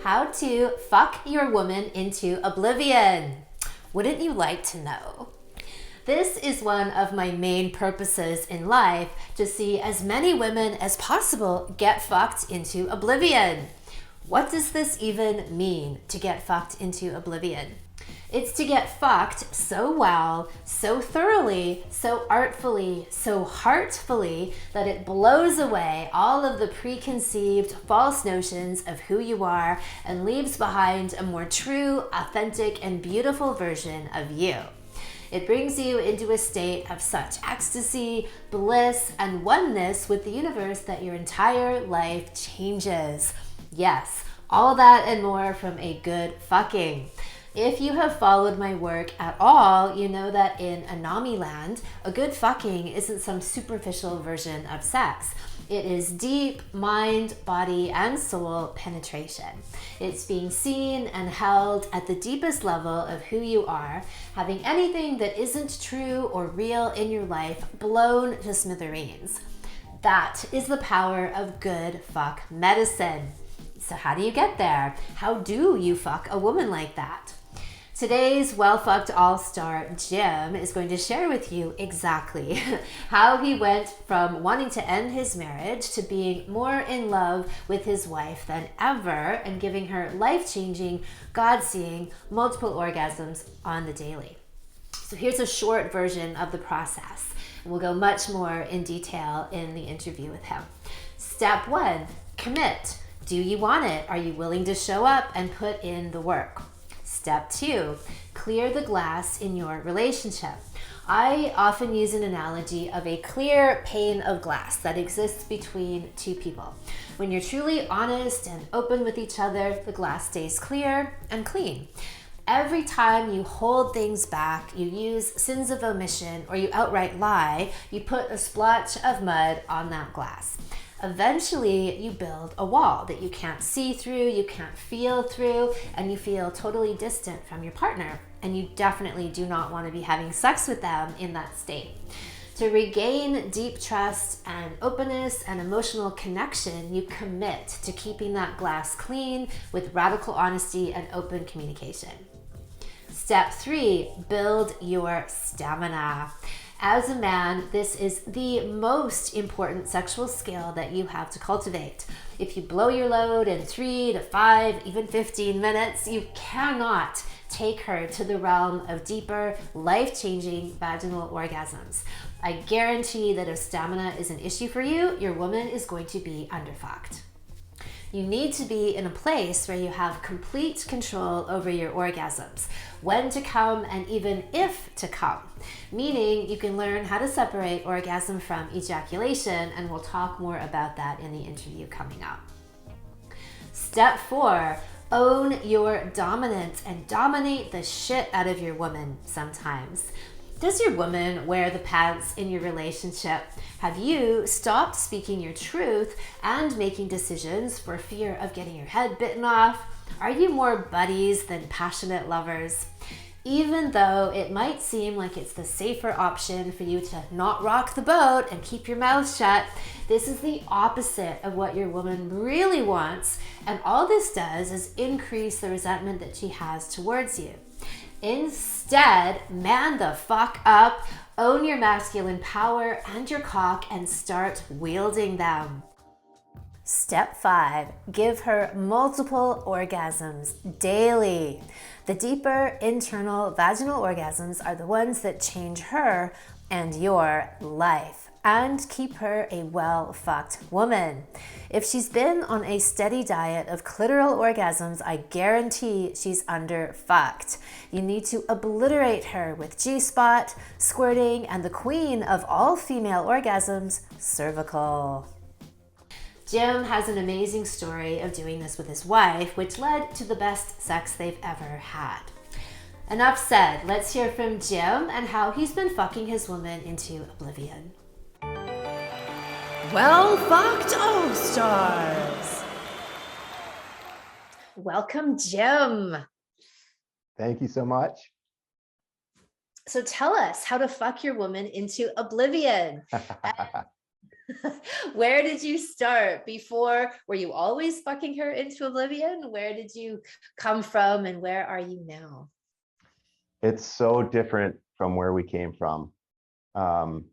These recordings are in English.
How to fuck your woman into oblivion. Wouldn't you like to know? This is one of my main purposes in life, to see as many women as possible get fucked into oblivion. What does this even mean, to get fucked into oblivion? It's to get fucked so well, so thoroughly, so artfully, so heartfully that it blows away all of the preconceived false notions of who you are and leaves behind a more true, authentic, and beautiful version of you. It brings you into a state of such ecstasy, bliss, and oneness with the universe that your entire life changes. Yes, all that and more from a good fucking. If you have followed my work at all, you know that in Anami land, a good fucking isn't some superficial version of sex. It is deep mind, body, and soul penetration. It's being seen and held at the deepest level of who you are, having anything that isn't true or real in your life blown to smithereens. That is the power of good fuck medicine. So how do you get there? How do you fuck a woman like that? Today's well-fucked all-star Jim is going to share with you exactly how he went from wanting to end his marriage to being more in love with his wife than ever and giving her life-changing, God-seeing, multiple orgasms on the daily. So here's a short version of the process. And we'll go much more in detail in the interview with him. Step 1, commit. Do you want it? Are you willing to show up and put in the work? Step 2, clear the glass in your relationship. I often use an analogy of a clear pane of glass that exists between two people. When you're truly honest and open with each other, the glass stays clear and clean. Every time you hold things back, you use sins of omission, or you outright lie, you put a splotch of mud on that glass. Eventually, you build a wall that you can't see through, you can't feel through, and you feel totally distant from your partner. And you definitely do not want to be having sex with them in that state. To regain deep trust and openness and emotional connection, you commit to keeping that glass clean with radical honesty and open communication. Step 3, build your stamina. As a man, this is the most important sexual skill that you have to cultivate. If you blow your load in 3 to 5, even 15 minutes, you cannot take her to the realm of deeper, life-changing vaginal orgasms. I guarantee that if stamina is an issue for you, your woman is going to be underfucked. You need to be in a place where you have complete control over your orgasms, when to come and even if to come, meaning you can learn how to separate orgasm from ejaculation, and we'll talk more about that in the interview coming up. Step 4, own your dominance and dominate the shit out of your woman sometimes. Does your woman wear the pants in your relationship? Have you stopped speaking your truth and making decisions for fear of getting your head bitten off? Are you more buddies than passionate lovers? Even though it might seem like it's the safer option for you to not rock the boat and keep your mouth shut, this is the opposite of what your woman really wants, and all this does is increase the resentment that she has towards you. Instead, man the fuck up, own your masculine power and your cock, and start wielding them. Step 5, give her multiple orgasms daily. The deeper internal vaginal orgasms are the ones that change her and your life and keep her a well-fucked woman. If she's been on a steady diet of clitoral orgasms, I guarantee she's underfucked. You need to obliterate her with G-spot, squirting, and the queen of all female orgasms, cervical. Jim has an amazing story of doing this with his wife, which led to the best sex they've ever had. Enough said, let's hear from Jim and how he's been fucking his woman into oblivion. Well fucked all-stars. Welcome, Jim. Thank you so much. So tell us how to fuck your woman into oblivion. Where did you start before? Were you always fucking her into oblivion? Where did you come from and where are you now? It's so different from where we came from. Um,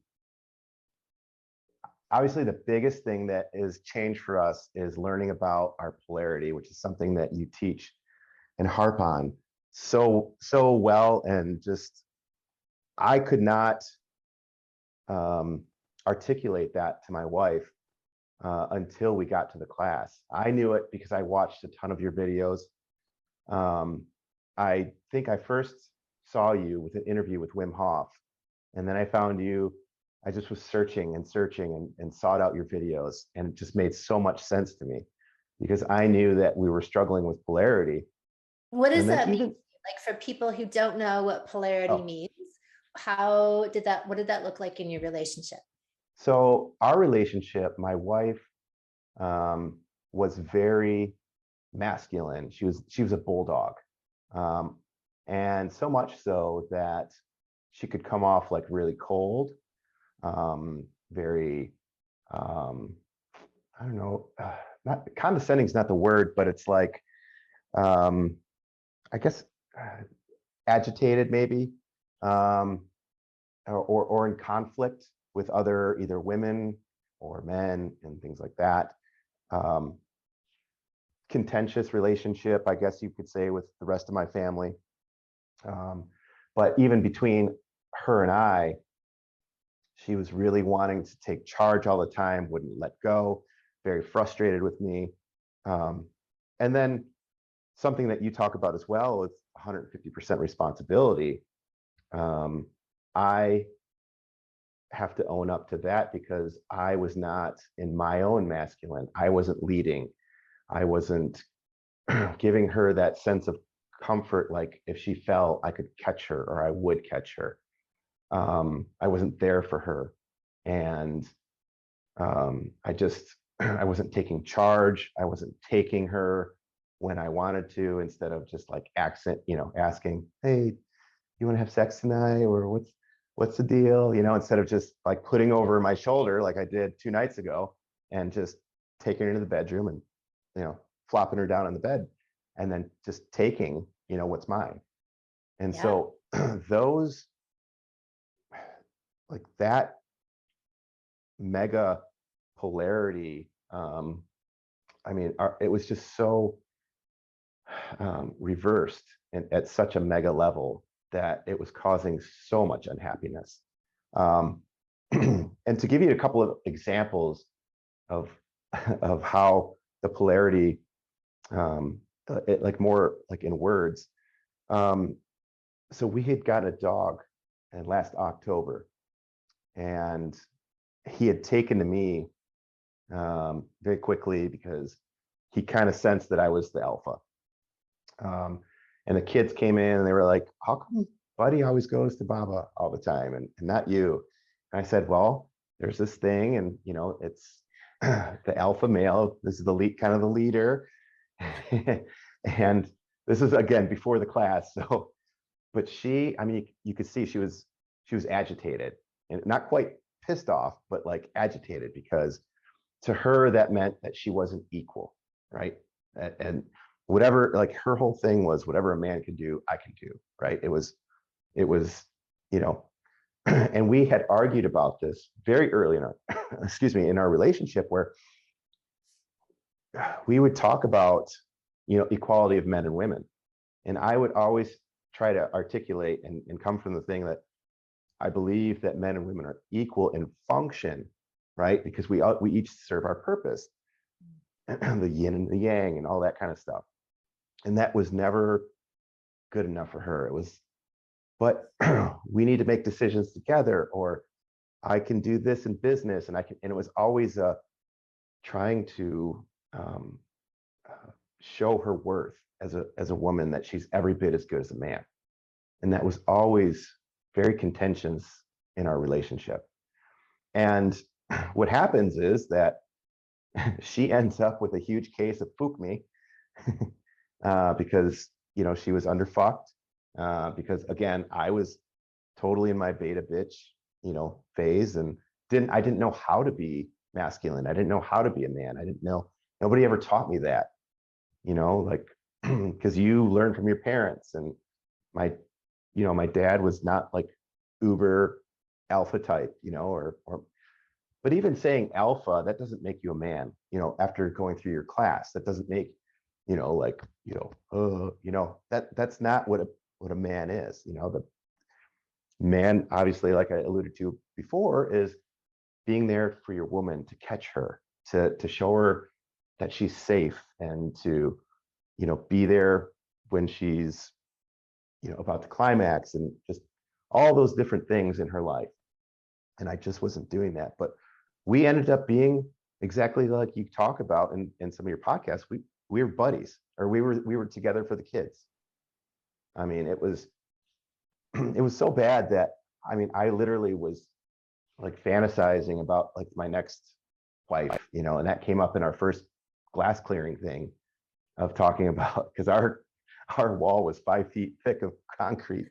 Obviously, the biggest thing that is changed for us is learning about our polarity, which is something that you teach and harp on so well. And just, I could not articulate that to my wife until we got to the class. I knew it because I watched a ton of your videos. I think I first saw you with an interview with Wim Hof, and then I found you. I just was searching and searching and sought out your videos, and it just made so much sense to me because I knew that we were struggling with polarity. What does And then that mean? even, Like for people who don't know what polarity oh, means, what did that look like in your relationship? so our relationship, my wife was very masculine. She was a bulldog, um, and so much so that she could come off like really cold, very I don't know, not condescending is not the word, but it's like um, I guess agitated maybe, um, or in conflict with other either women or men and things like that. Um, Contentious relationship, I guess you could say, with the rest of my family. Um, but even between her and I, she was really wanting to take charge all the time, wouldn't let go, very frustrated with me. Um, and then something that you talk about as well is 150% responsibility. I have to own up to that because I was not in my own masculine. I wasn't leading. I wasn't giving her that sense of comfort, like if she fell, I could catch her or I would catch her. I wasn't there for her. And I wasn't taking charge. I wasn't taking her when I wanted to, instead of just like asking, hey, you want to have sex tonight? Or what's the deal? Instead of just like putting over my shoulder like I did 2 nights ago and just taking her into the bedroom and, flopping her down on the bed and then just taking, what's mine. And Yeah. so those, like that mega polarity, it was just so reversed and at such a mega level that it was causing so much unhappiness. And to give you a couple of examples of of how the polarity, like more like in words. So we had got a dog in last October, and he had taken to me very quickly because he kind of sensed that I was the alpha. And the kids came in and they were like, how come Buddy always goes to Baba all the time and not you? And I said, well, there's this thing, and it's the alpha male. This is the lead, kind of the leader. And this is again before the class. So, but you could see she was agitated and not quite pissed off, but like agitated, because to her that meant that she wasn't equal, right? And whatever, like her whole thing was, whatever a man can do, I can do, right? It was, you know, and we had argued about this very early in our, in our relationship, where we would talk about, equality of men and women. And I would always try to articulate and come from the thing that I believe that men and women are equal in function, right? Because we each serve our purpose, the yin and the yang and all that kind of stuff. And that was never good enough for her. It was, but we need to make decisions together, or I can do this in business, and and it was always trying to show her worth as a woman, that she's every bit as good as a man. And that was always very contentious in our relationship. And what happens is that she ends up with a huge case of fuck me, because she was underfucked, because again, I was totally in my beta bitch phase, and I didn't know how to be masculine. I didn't know how to be a man. I didn't know, nobody ever taught me that, like, because you learn from your parents. And my, my dad was not like uber alpha type, but even saying alpha, that doesn't make you a man, after going through your class. That doesn't make, like, that's not what a man is. The man, obviously, like I alluded to before, is being there for your woman, to catch her, to show her that she's safe, and to, be there when she's, about to climax, and just all those different things in her life. And I just wasn't doing that. But we ended up being exactly like you talk about in some of your podcasts. We were buddies, or we were together for the kids. I mean, it was it was so bad that, I mean, I literally was like fantasizing about like my next wife, and that came up in our first glass clearing thing, of talking about, because our wall was 5 feet thick of concrete,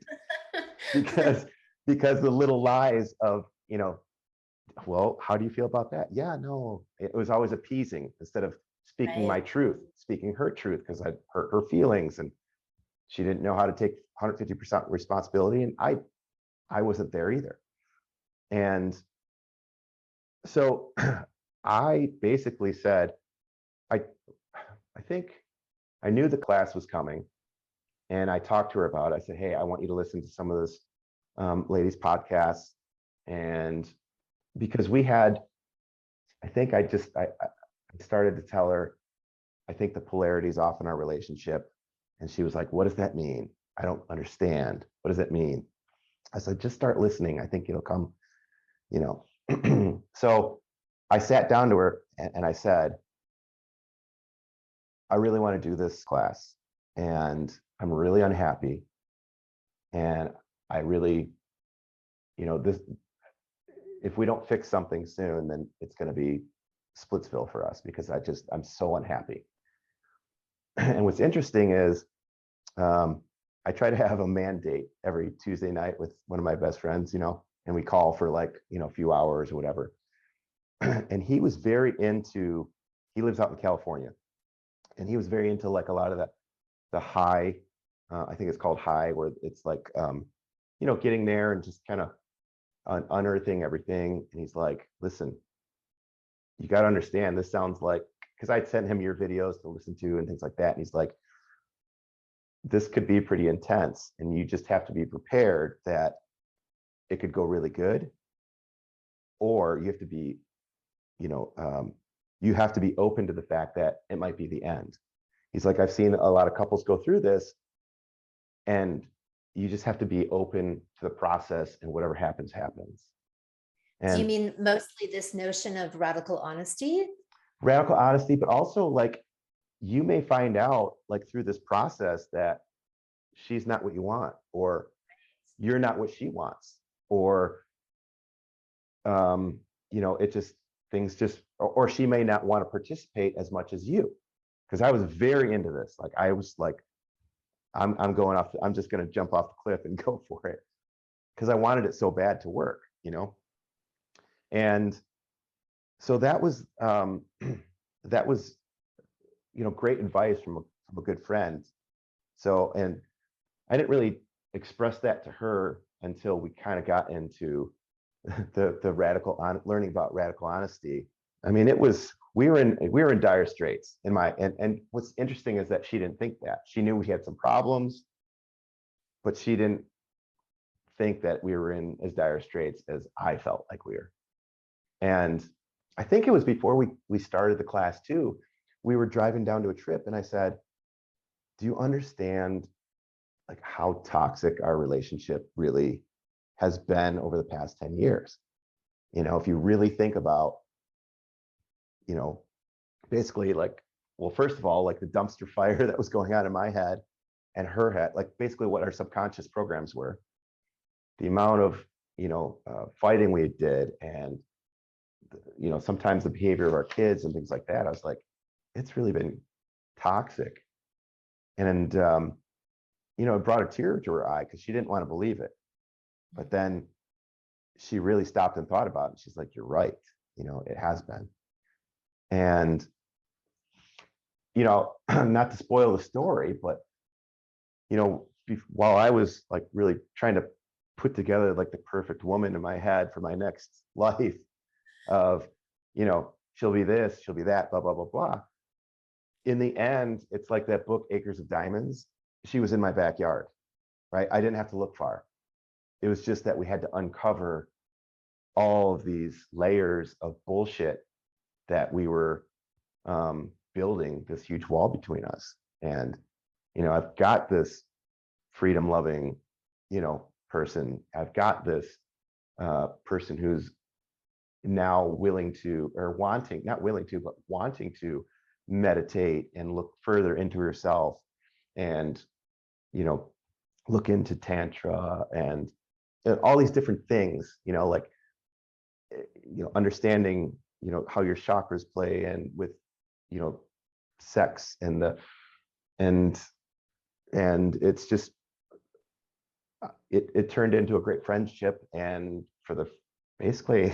because the little lies of, well, how do you feel about that? Yeah, no, it was always appeasing instead of speaking my truth, speaking her truth, because I hurt her feelings, and she didn't know how to take 150% responsibility, and I wasn't there either. And so I basically said, I think I knew the class was coming, and I talked to her about it. I said, hey, I want you to listen to some of this ladies' podcasts. And because we had, I think I started to tell her, I think the polarity is off in our relationship. And she was like, what does that mean? I don't understand. What does that mean? I said, just start listening. I think it'll come, So I sat down to her and I said, I really want to do this class, and I'm really unhappy. And I really, this, if we don't fix something soon, then it's going to be Splitsville for us, because I'm so unhappy. And what's interesting is, I try to have a man date every Tuesday night with one of my best friends, and we call for like, a few hours or whatever. And he was very into, he lives out in California, and he was very into like a lot of the high, I think it's called high, where it's like, getting there and just kind of unearthing everything. And he's like, listen, you got to understand, this sounds like, because I'd sent him your videos to listen to and things like that. And he's like, this could be pretty intense, and you just have to be prepared that it could go really good, or you have to be, you have to be open to the fact that it might be the end. He's like, I've seen a lot of couples go through this, and you just have to be open to the process, and whatever happens, happens. And do you mean mostly this notion of radical honesty? Radical honesty, but also like, you may find out like through this process that she's not what you want, or you're not what she wants, or it just, things just, or she may not want to participate as much as you. Because I was very into this. Like, I was like, I'm going off, I'm just going to jump off the cliff and go for it, because I wanted it so bad to work, And so that was that was, great advice from a good friend. So, and I didn't really express that to her until we kind of got into the learning about radical honesty. I mean, we were in dire straits and what's interesting is that she didn't think that. She knew we had some problems, but she didn't think that we were in as dire straits as I felt like we were. And I think it was before we started the class too. We were driving down to a trip, and I said, do you understand like how toxic our relationship really has been over the past 10 years? If you really think about, basically, like, well, first of all, like the dumpster fire that was going on in my head and her head, like basically what our subconscious programs were, the amount of, fighting we did, and, sometimes the behavior of our kids and things like that. I was like, it's really been toxic. And, it brought a tear to her eye, because she didn't want to believe it. But then she really stopped and thought about it. And she's like, you're right. it has been. And, not to spoil the story, but, while I was like really trying to put together like the perfect woman in my head for my next life of, she'll be this, she'll be that, blah, blah, blah, blah. In the end, it's like that book, Acres of Diamonds. She was in my backyard, right? I didn't have to look far. It was just that we had to uncover all of these layers of bullshit that we were building this huge wall between us. And, I've got this freedom loving, person. I've got this person who's now willing to, or wanting, not willing to, but wanting to meditate and look further into herself and, look into Tantra and all these different things, like, understanding, how your chakras play and with, sex and and it's just, it turned into a great friendship. And for the, basically,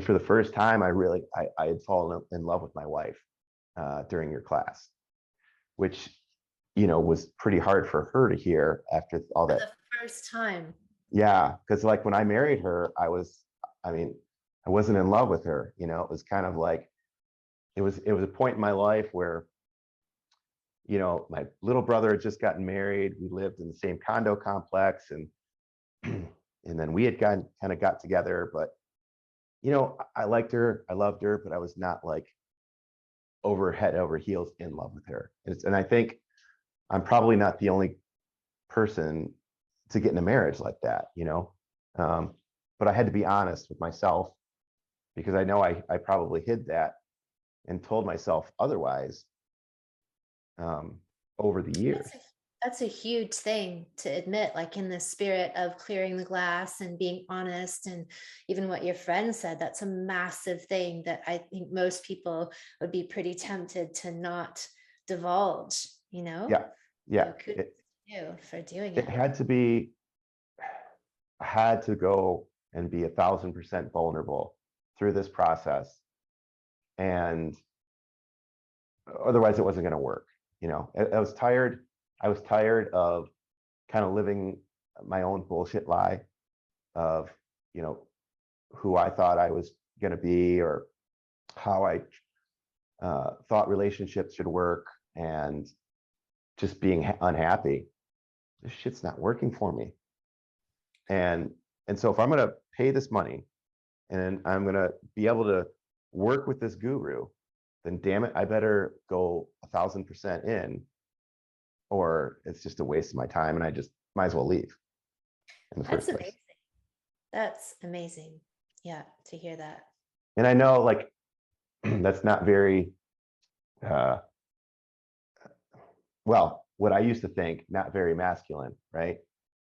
for the first time, I had fallen in love with my wife during your class, which, was pretty hard for her to hear after all that. For the first time. Yeah, because like when I married her, I wasn't in love with her. It was kind of like, it was a point in my life where, my little brother had just gotten married. We lived in the same condo complex, and and then we had kind of got together. But I liked her, I loved her, but I was not like head over heels in love with her. And I think I'm probably not the only person to get in a marriage like that, but I had to be honest with myself, because I know I probably hid that and told myself otherwise over the years. That's a huge thing to admit, like in the spirit of clearing the glass and being honest. And even what your friend said, that's a massive thing that I think most people would be pretty tempted to not divulge, Yeah. So kudos to you for doing it. It had to be, I had to go and be 1,000% vulnerable through this process. And otherwise it wasn't going to work. I was tired. I was tired of kind of living my own bullshit lie of, who I thought I was going to be, or how I thought relationships should work, and just being unhappy. This shit's not working for me. And so if I'm going to pay this money and I'm going to be able to work with this guru, then damn it, I better go 1,000% in, or it's just a waste of my time and I just might as well leave in the first place. That's amazing. Yeah, to hear that. And I know, like, that's not very, well, what I used to think, not very masculine, right?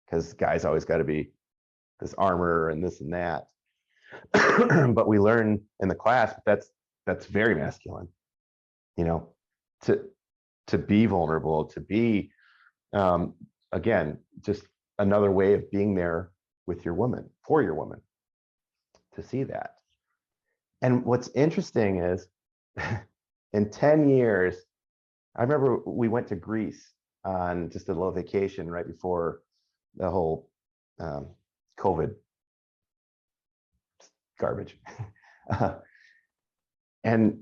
Because guys always got to be this armor and this and that. But we learn in the class that's very masculine, to be vulnerable, to be, again, just another way of being there with your woman, for your woman, to see that. And what's interesting is in 10 years, I remember we went to Greece on just a little vacation right before the whole COVID garbage. And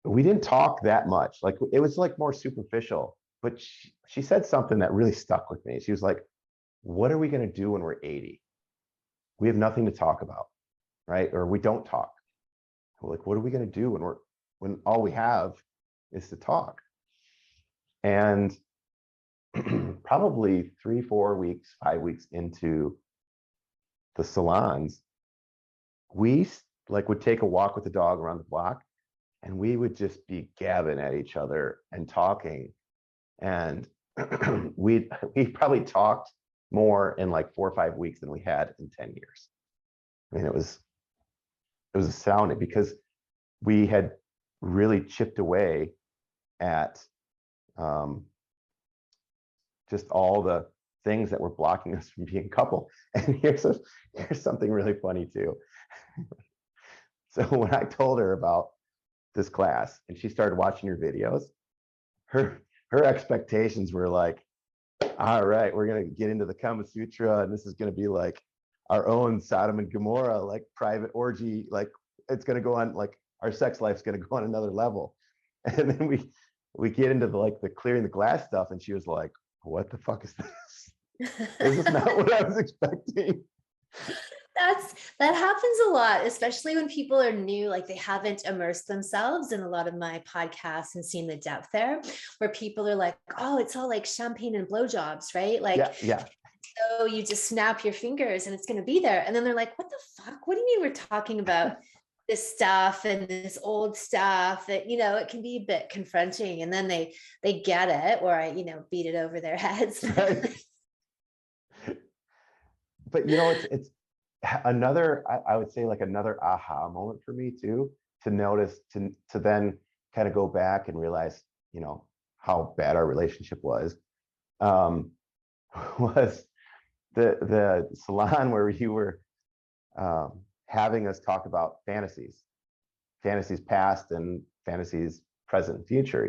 we didn't talk that much. Like, it was like more superficial, but she said something that really stuck with me. She was like, what are we going to do when we're 80? We have nothing to talk about, right? Or we don't talk. We're like, what are we going to do when all we have is to talk? And probably 3, 4 weeks, 5 weeks into the salons, we like would take a walk with the dog around the block, and we would just be gabbing at each other and talking. And we probably talked more in like 4 or 5 weeks than we had in 10 years. I mean, it was astounding, because we had really chipped away at just all the things that were blocking us from being a couple. And here's something really funny too. So when I told her about this class and she started watching your videos, her expectations were like, all right, we're gonna get into the Kama Sutra, and this is gonna be like our own Sodom and Gomorrah, like private orgy, like it's gonna go on, like our sex life's gonna go on another level. And then we get into the clearing the glass stuff, and she was like, what the fuck is this? This is not what I was expecting. That happens a lot, especially when people are new, like they haven't immersed themselves in a lot of my podcasts and seen the depth there, where people are like, oh, it's all like champagne and blowjobs, right? Like, Yeah. so you just snap your fingers and it's going to be there. And then they're like, what the fuck? What do you mean we're talking about this stuff and this old stuff that, it can be a bit confronting, and then they get it, or I, beat it over their heads. Right. But it's another, I would say, like another aha moment for me too, to notice, to then kind of go back and realize, how bad our relationship was the salon where you were having us talk about fantasies past and fantasies present and future,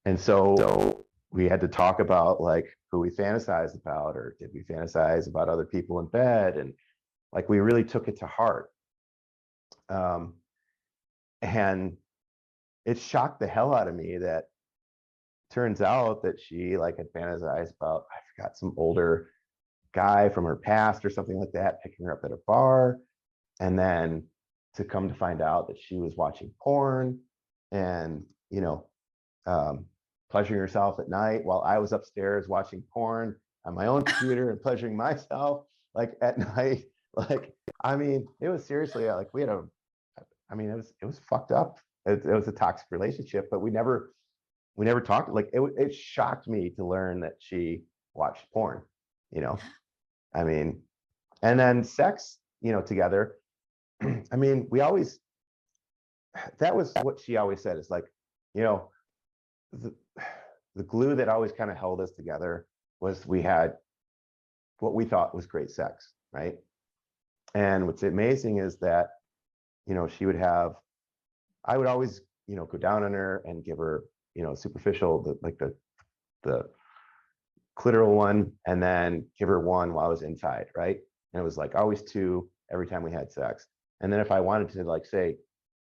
and so we had to talk about like who we fantasized about, or did we fantasize about other people in bed, and like we really took it to heart. And it shocked the hell out of me that turns out that she like had fantasized about, I forgot, some older guy from her past or something like that, picking her up at a bar, and then to come to find out that she was watching porn and pleasuring herself at night while I was upstairs watching porn on my own computer and pleasuring myself like at night. Like, I mean, it was seriously like we had it was fucked up. It was a toxic relationship, but we never talked. Like it shocked me to learn that she watched porn, I mean, and then sex, together. I mean, that was what she always said. It's like, the glue that always kind of held us together was we had what we thought was great sex, right? And what's amazing is that, I would always, go down on her and give her, superficial, the clitoral one, and then give her one while I was inside, right? And it was like always two every time we had sex. And then if I wanted to like say,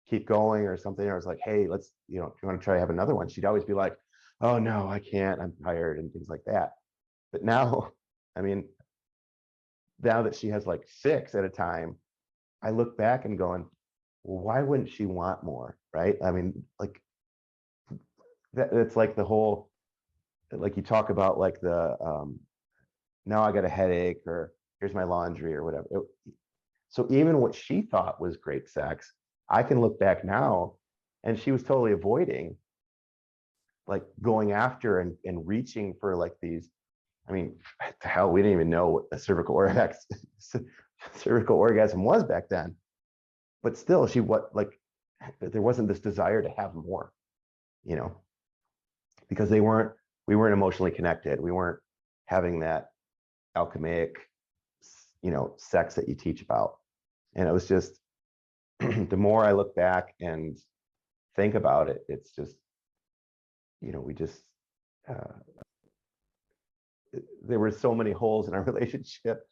keep going or something, I was like, hey, let's, if you want to try to have another one, she'd always be like, oh no, I can't, I'm tired, and things like that. But now, I mean, now that she has like 6 at a time, I look back and going, well, why wouldn't she want more, right? I mean, like it's like the whole, like you talk about like the now I got a headache, or here's my laundry, or whatever. So even what she thought was great sex, I can look back now and she was totally avoiding, like going after and reaching for like these. I mean, the hell, we didn't even know what a cervical orgasm was back then. But still, there wasn't this desire to have more, because we weren't emotionally connected. We weren't having that alchemic, sex that you teach about. And it was just, the more I look back and think about it, it's just, we just, there were so many holes in our relationship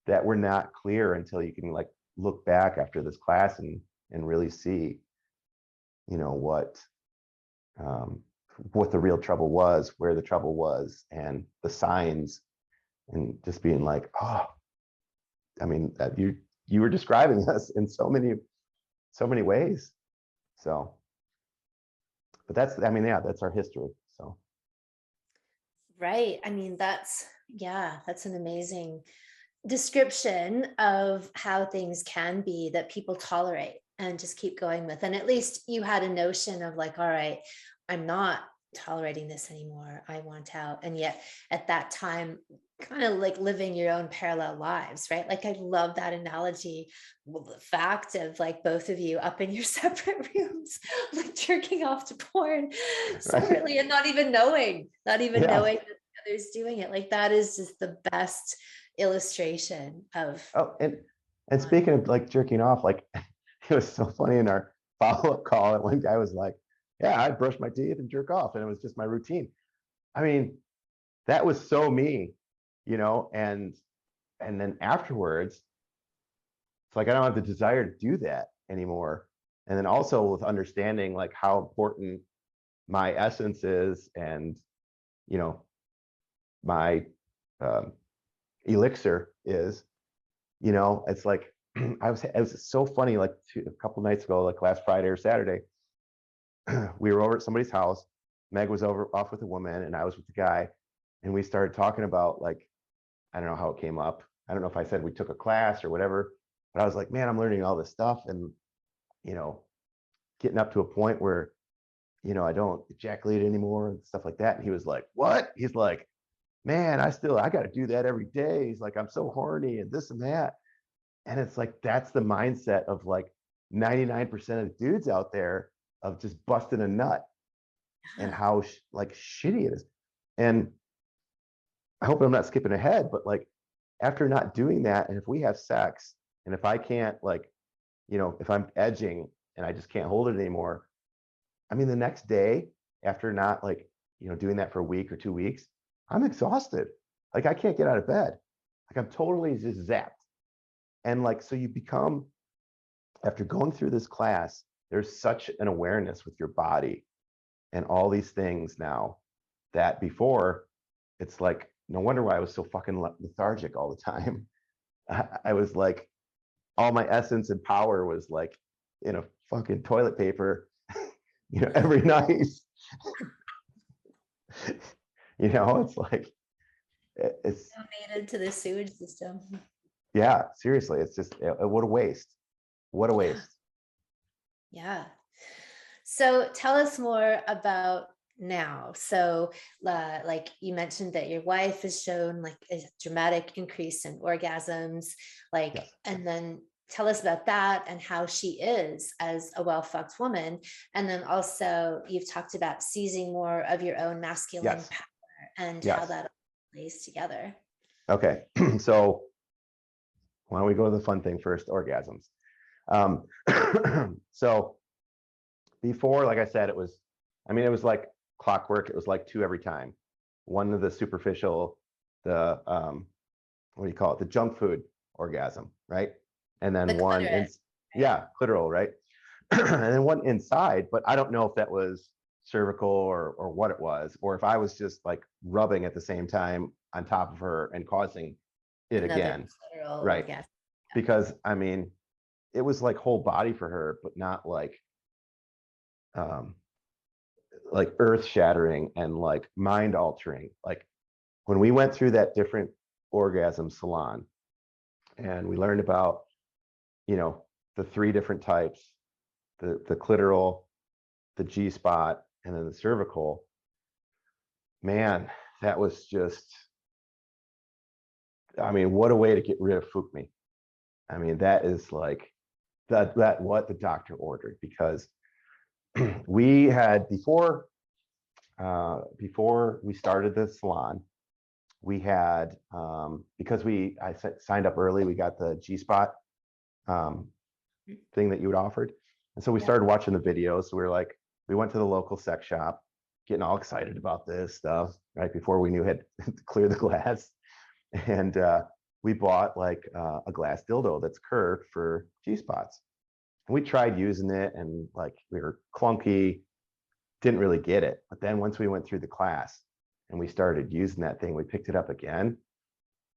that were not clear until you can like look back after this class and really see, what the real trouble was, where the trouble was, and the signs, and just being like, oh, I mean, you were describing us in so many ways. So, but that's our history. So. Right. I mean, that's an amazing description of how things can be that people tolerate and just keep going with. And at least you had a notion of like, all right, I'm not tolerating this anymore. I want out. And yet at that time, kind of like living your own parallel lives, right? Like I love that analogy. Well, the fact of like both of you up in your separate rooms, like jerking off to porn separately, right? And not even knowing that the other's doing it. Like that is just the best illustration of. Oh, and speaking of like jerking off, like it was so funny in our follow-up call that one guy was like, yeah, I brush my teeth and jerk off, and it was just my routine. I mean, that was so me, you know, and then afterwards, it's like I don't have the desire to do that anymore. And then also with understanding like how important my essence is, and you know, my um, elixir is, you know, it's like it was so funny, like a couple nights ago, like last Friday or Saturday, we were over at somebody's house. Meg was over off with a woman and I was with the guy, and we started talking about, like, I don't know how it came up. I don't know if I said we took a class or whatever, but I was like, man, I'm learning all this stuff, and you know, getting up to a point where, you know, I don't ejaculate anymore and stuff like that. And he was like, what? He's like, man, I got to do that every day. He's like, I'm so horny and this and that. And it's like, that's the mindset of like 99% of the dudes out there, of just busting a nut, and how like shitty it is. And I hope I'm not skipping ahead, but like after not doing that, and if we have sex, and if I can't, like, you know, if I'm edging and I just can't hold it anymore, I mean, the next day after not, like, you know, doing that for a week or 2 weeks, I'm exhausted. Like I can't get out of bed. Like I'm totally just zapped. And like, so you become, after going through this class, there's such an awareness with your body and all these things now, that before, it's like, no wonder why I was so fucking lethargic all the time. I was like, all my essence and power was like in a fucking toilet paper, you know, every night. You know, it's like, it's Donated to the sewage system. yeah, seriously, it's just what a waste. What a waste. Yeah. So tell us more about now. So like you mentioned that your wife has shown like a dramatic increase in orgasms, like, Yes. and then tell us about that and how she is as a well-fucked woman. And then also you've talked about seizing more of your own masculine Yes. power and how Yes. that plays together. Okay. So why don't we go to the fun thing first, orgasms. Um, so before, like I said, it was, I mean, it was like clockwork. It was like two every time. One of the superficial, the what do you call it? The junk food orgasm, right? And then The one in, clitoris. yeah, clitoral, right? And then one inside, but I don't know if that was cervical or what it was, or if I was just like rubbing at the same time on top of her and causing it Another again, clitoral right? orgasm. Because I mean, it was like whole body for her, but not um, like earth shattering and like mind altering. Like when we went through that different orgasm salon, and we learned about, you know, the three different types, the clitoral, the G spot, and then the cervical, man, that was just, I mean, what a way to get rid of Fuck me. I mean, that is like that what the doctor ordered, because we had before we started the salon, we had because I signed up early, we got the G spot thing that you had offered, and so we started watching the videos. So we went to the local sex shop, getting all excited about this stuff right before we knew had to clear the glass, and we bought like a glass dildo that's curved for G spots. And we tried using it, and like we were clunky, didn't really get it. But then once we went through the class and we started using that thing, we picked it up again.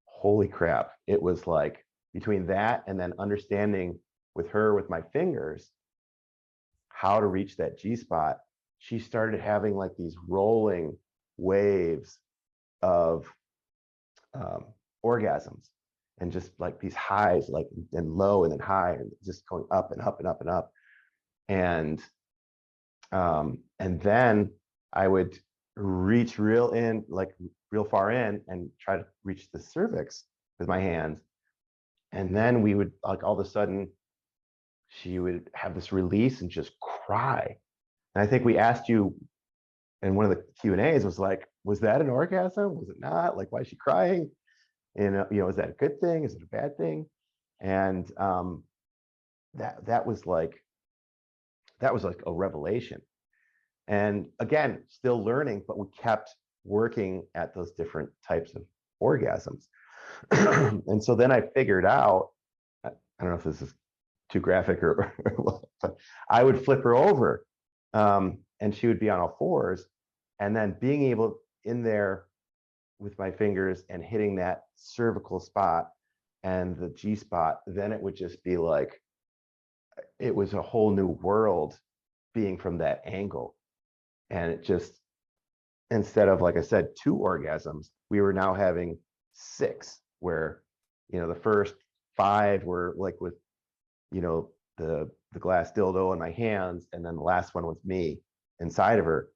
Holy crap. It was like, between that and then understanding with her, with my fingers, how to reach that G spot, she started having like these rolling waves of orgasms, and just like these highs, like, and low and then high, and just going up and up and up and up. And then I would reach real far in, and try to reach the cervix with my hands. And then we would, like, all of a sudden she would have this release and just cry. And I think we asked you in one of the Q&As, was like, was that an orgasm? Was it not? Like, why is she crying? And, you know, is that a good thing? Is it a bad thing? And that was like a revelation. And again, still learning, but we kept working at those different types of orgasms. And so then I figured out, I don't know if this is too graphic or what, but I would flip her over, and she would be on all fours, and then being able in there with my fingers and hitting that cervical spot and the G spot, then it would just be like, it was a whole new world being from that angle. And it just, instead of, like I said, 2 orgasms, we were now having 6, where, the first 5 were like with, the glass dildo in my hands, and then the last one was me inside of her.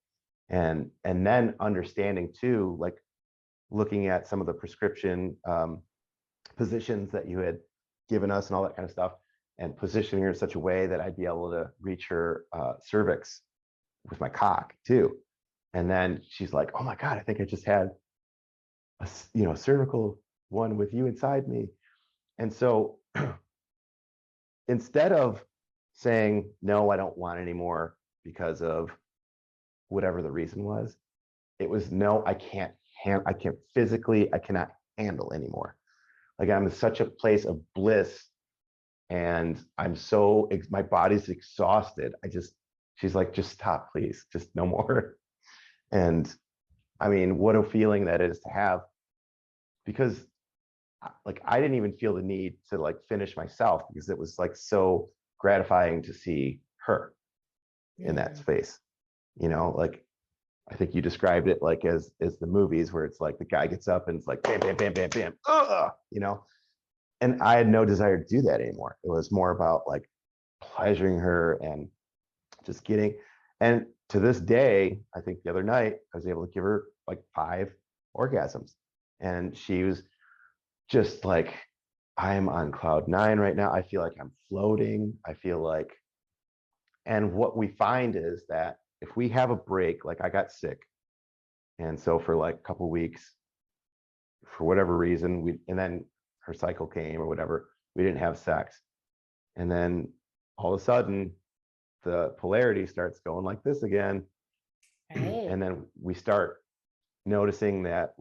And then understanding too, like looking at some of the prescription positions that you had given us and all that kind of stuff, and positioning her in such a way that I'd be able to reach her cervix with my cock too. And then she's like, oh my God, I think I just had a cervical one with you inside me. And so instead of saying, no, I don't want anymore because of whatever the reason was, it was, no, I can't physically, I cannot handle anymore. Like, I'm in such a place of bliss, and I'm so, my body's exhausted. She's like, just stop, please, just no more. And I mean, what a feeling that is to have, because like I didn't even feel the need to like finish myself, because it was like so gratifying to see her in that space. Like, I think you described it like as the movies where it's like the guy gets up and it's like bam, bam, bam, bam, bam, and I had no desire to do that anymore. It was more about like pleasuring her and just getting, and to this day, I think the other night I was able to give her like 5 orgasms, and she was just like, I'm on cloud 9 right now. I feel like I'm floating. I feel like, and what we find is that if we have a break, like I got sick, and so for like a couple of weeks, for whatever reason, and then her cycle came or whatever, we didn't have sex. And then all of a sudden, the polarity starts going like this again. Right. And then we start noticing that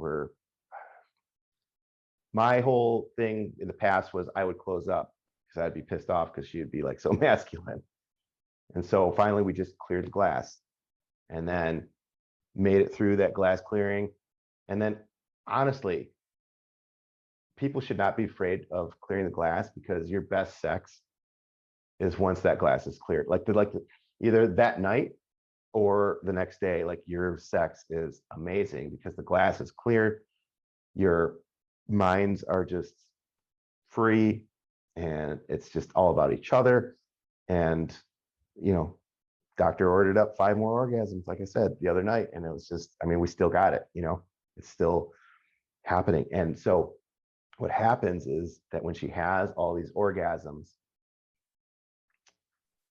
my whole thing in the past was I would close up because I'd be pissed off because she would be like so masculine. And so finally we just cleared the glass, and then made it through that glass clearing. And then honestly, people should not be afraid of clearing the glass, because your best sex is once that glass is cleared. Like either that night or the next day, like your sex is amazing because the glass is cleared. Your minds are just free, and it's just all about each other. And doctor ordered up 5 more orgasms, like I said, the other night, and it was just, I mean, we still got it. It's still happening. And so what happens is that when she has all these orgasms,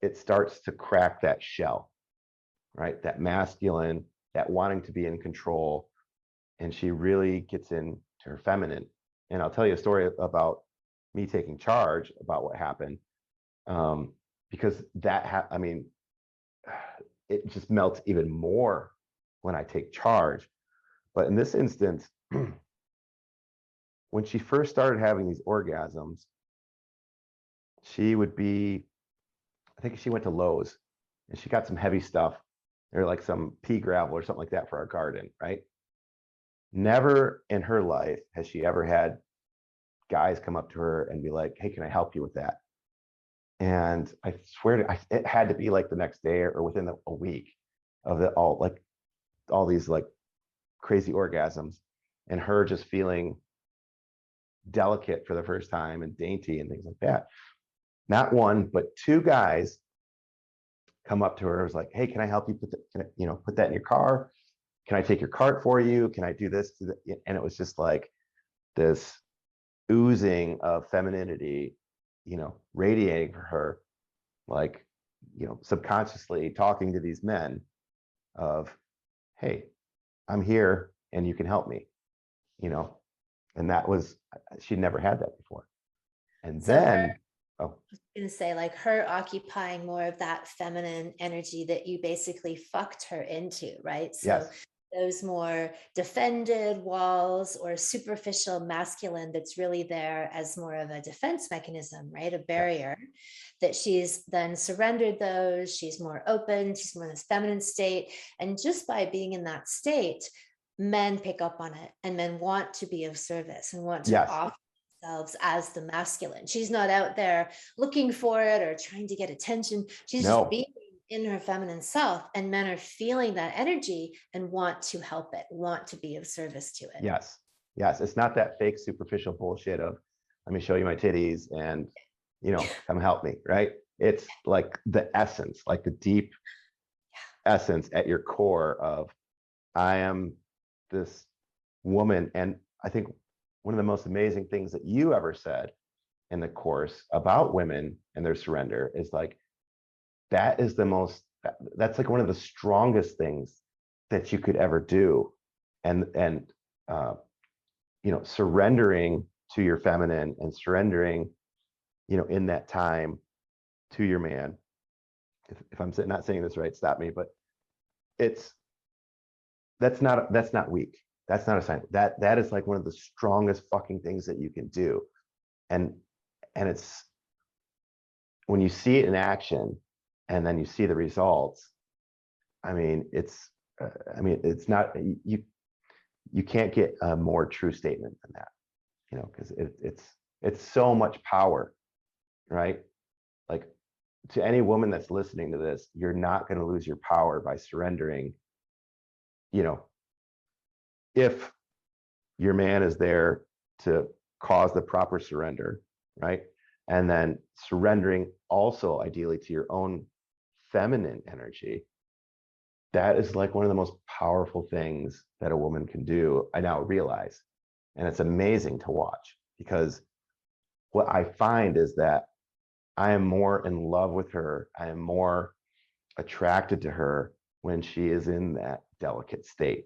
it starts to crack that shell, right? That masculine, that wanting to be in control, and she really gets into her feminine. And I'll tell you a story about me taking charge about what happened, because I mean, it just melts even more when I take charge. But in this instance, when she first started having these orgasms, she would be, I think she went to Lowe's and she got some heavy stuff. Or like some pea gravel or something like that for our garden, right? Never in her life has she ever had guys come up to her and be like, hey, can I help you with that? And I swear it had to be like the next day or within a week of all these like crazy orgasms, and her just feeling delicate for the first time and dainty and things like that. Not one, but 2 guys come up to her. It was like, hey, can I help you put that in your car? Can I take your cart for you? Can I do this? And it was just like this oozing of femininity, radiating for her, like, subconsciously talking to these men of, hey, I'm here and you can help me, and that was, she'd never had that before. And then Oh, Gonna say, like, her occupying more of that feminine energy that you basically fucked her into, right? So yes, those more defended walls or superficial masculine that's really there as more of a defense mechanism, right? A yes, barrier that she's then surrendered those. She's more open, she's more in this feminine state. And just by being in that state, men pick up on it and men want to be of service and want to yes. offer themselves as the masculine. She's not out there looking for it or trying to get attention. She's just No, being in her feminine self, and men are feeling that energy and want to help it, want to be of service to it. yes, yes. It's not that fake superficial bullshit of, let me show you my titties and, come help me, right? It's like the essence, like the deep essence at your core of, I am this woman. And I think one of the most amazing things that you ever said in the course about women and their surrender is like, that is the most, that's like one of the strongest things that you could ever do. And surrendering to your feminine and surrendering, in that time to your man. If I'm not saying this right, stop me, but it's, that's not weak. That's not a sign. That is like one of the strongest fucking things that you can do. And it's when you see it in action and then you see the results, I mean, it's not, you can't get a more true statement than that, because it's so much power, right? Like, to any woman that's listening to this, you're not going to lose your power by surrendering, if your man is there to cause the proper surrender, right? And then surrendering also ideally to your own feminine energy. That is like one of the most powerful things that a woman can do, I now realize. And it's amazing to watch, because what I find is that I am more in love with her. I am more attracted to her when she is in that delicate state.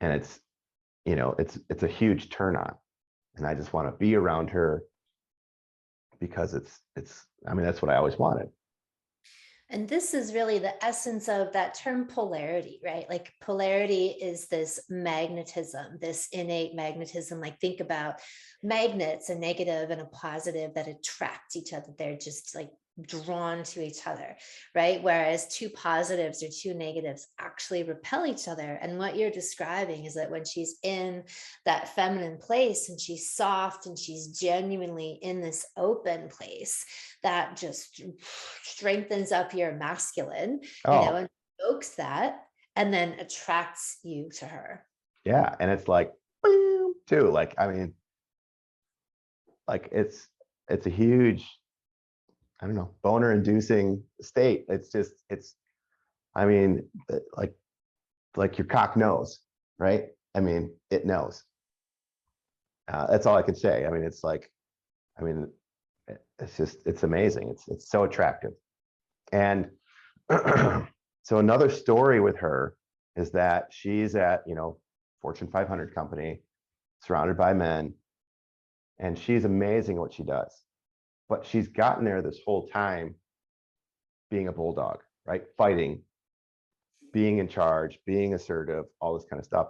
And it's a huge turn on. And I just want to be around her because I mean, that's what I always wanted. And this is really the essence of that term polarity, right? Like polarity is this magnetism, this innate magnetism. Like think about magnets, a negative and a positive that attract each other. They're just like drawn to each other, right? Whereas two positives or two negatives actually repel each other. And what you're describing is that when she's in that feminine place and she's soft and she's genuinely in this open place, that just strengthens up your masculine, Oh, and evokes that and then attracts you to her. yeah. And it's like, boom, too. Like, I mean, like it's a huge, I don't know, boner inducing state. I mean, like your cock knows, right? I mean, it knows. That's all I can say. I mean, it's like, I mean, it's amazing. It's so attractive. And so another story with her is that she's at, Fortune 500 company, surrounded by men, and she's amazing at what she does. But she's gotten there this whole time being a bulldog, right? Fighting, being in charge, being assertive, all this kind of stuff.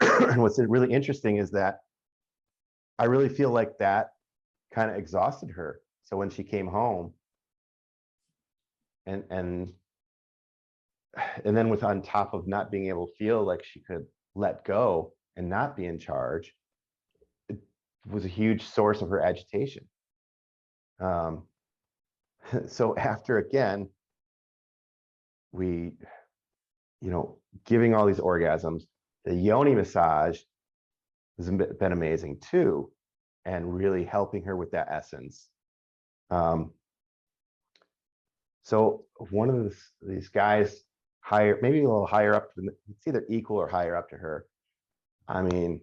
And what's really interesting is that I really feel like that kind of exhausted her. So when she came home and then with on top of not being able to feel like she could let go and not be in charge, it was a huge source of her agitation. Um, so after, again, we, giving all these orgasms, the yoni massage has been amazing too, and really helping her with that essence. So one of these guys, maybe a little higher up, it's either equal or higher up to her. I mean,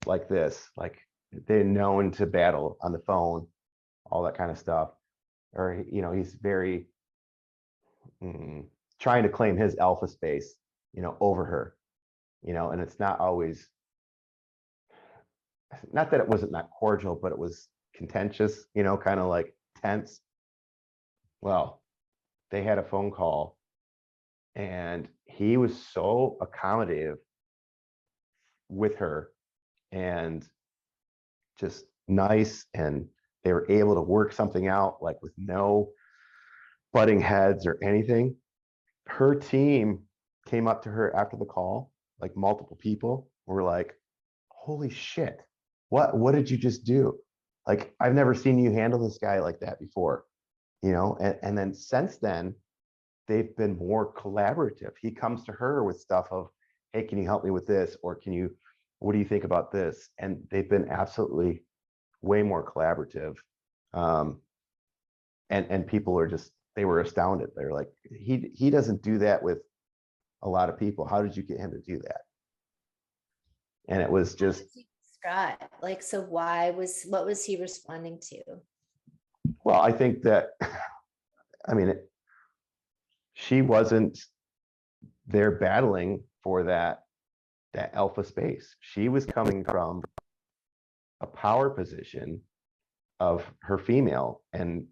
like this, like they're known to battle on the phone, all that kind of stuff. Or, he's very trying to claim his alpha space, over her, and it's not always, not that it wasn't not cordial, but it was contentious, kind of like, intense. Well, they had a phone call and he was so accommodative with her and just nice, and they were able to work something out like with no butting heads or anything. Her team came up to her after the call, like multiple people were like, holy shit, what did you just do? Like, I've never seen you handle this guy like that before, you know? And then since then, they've been more collaborative. He comes to her with stuff of, hey, can you help me with this? Or what do you think about this? And they've been absolutely way more collaborative. And people are just, they were astounded. They're like, he doesn't do that with a lot of people. How did you get him to do that? And it was just, describe, like, so what was he responding to? well, I think that, I mean, she wasn't there battling for that alpha space. She was coming from a power position of her female. And,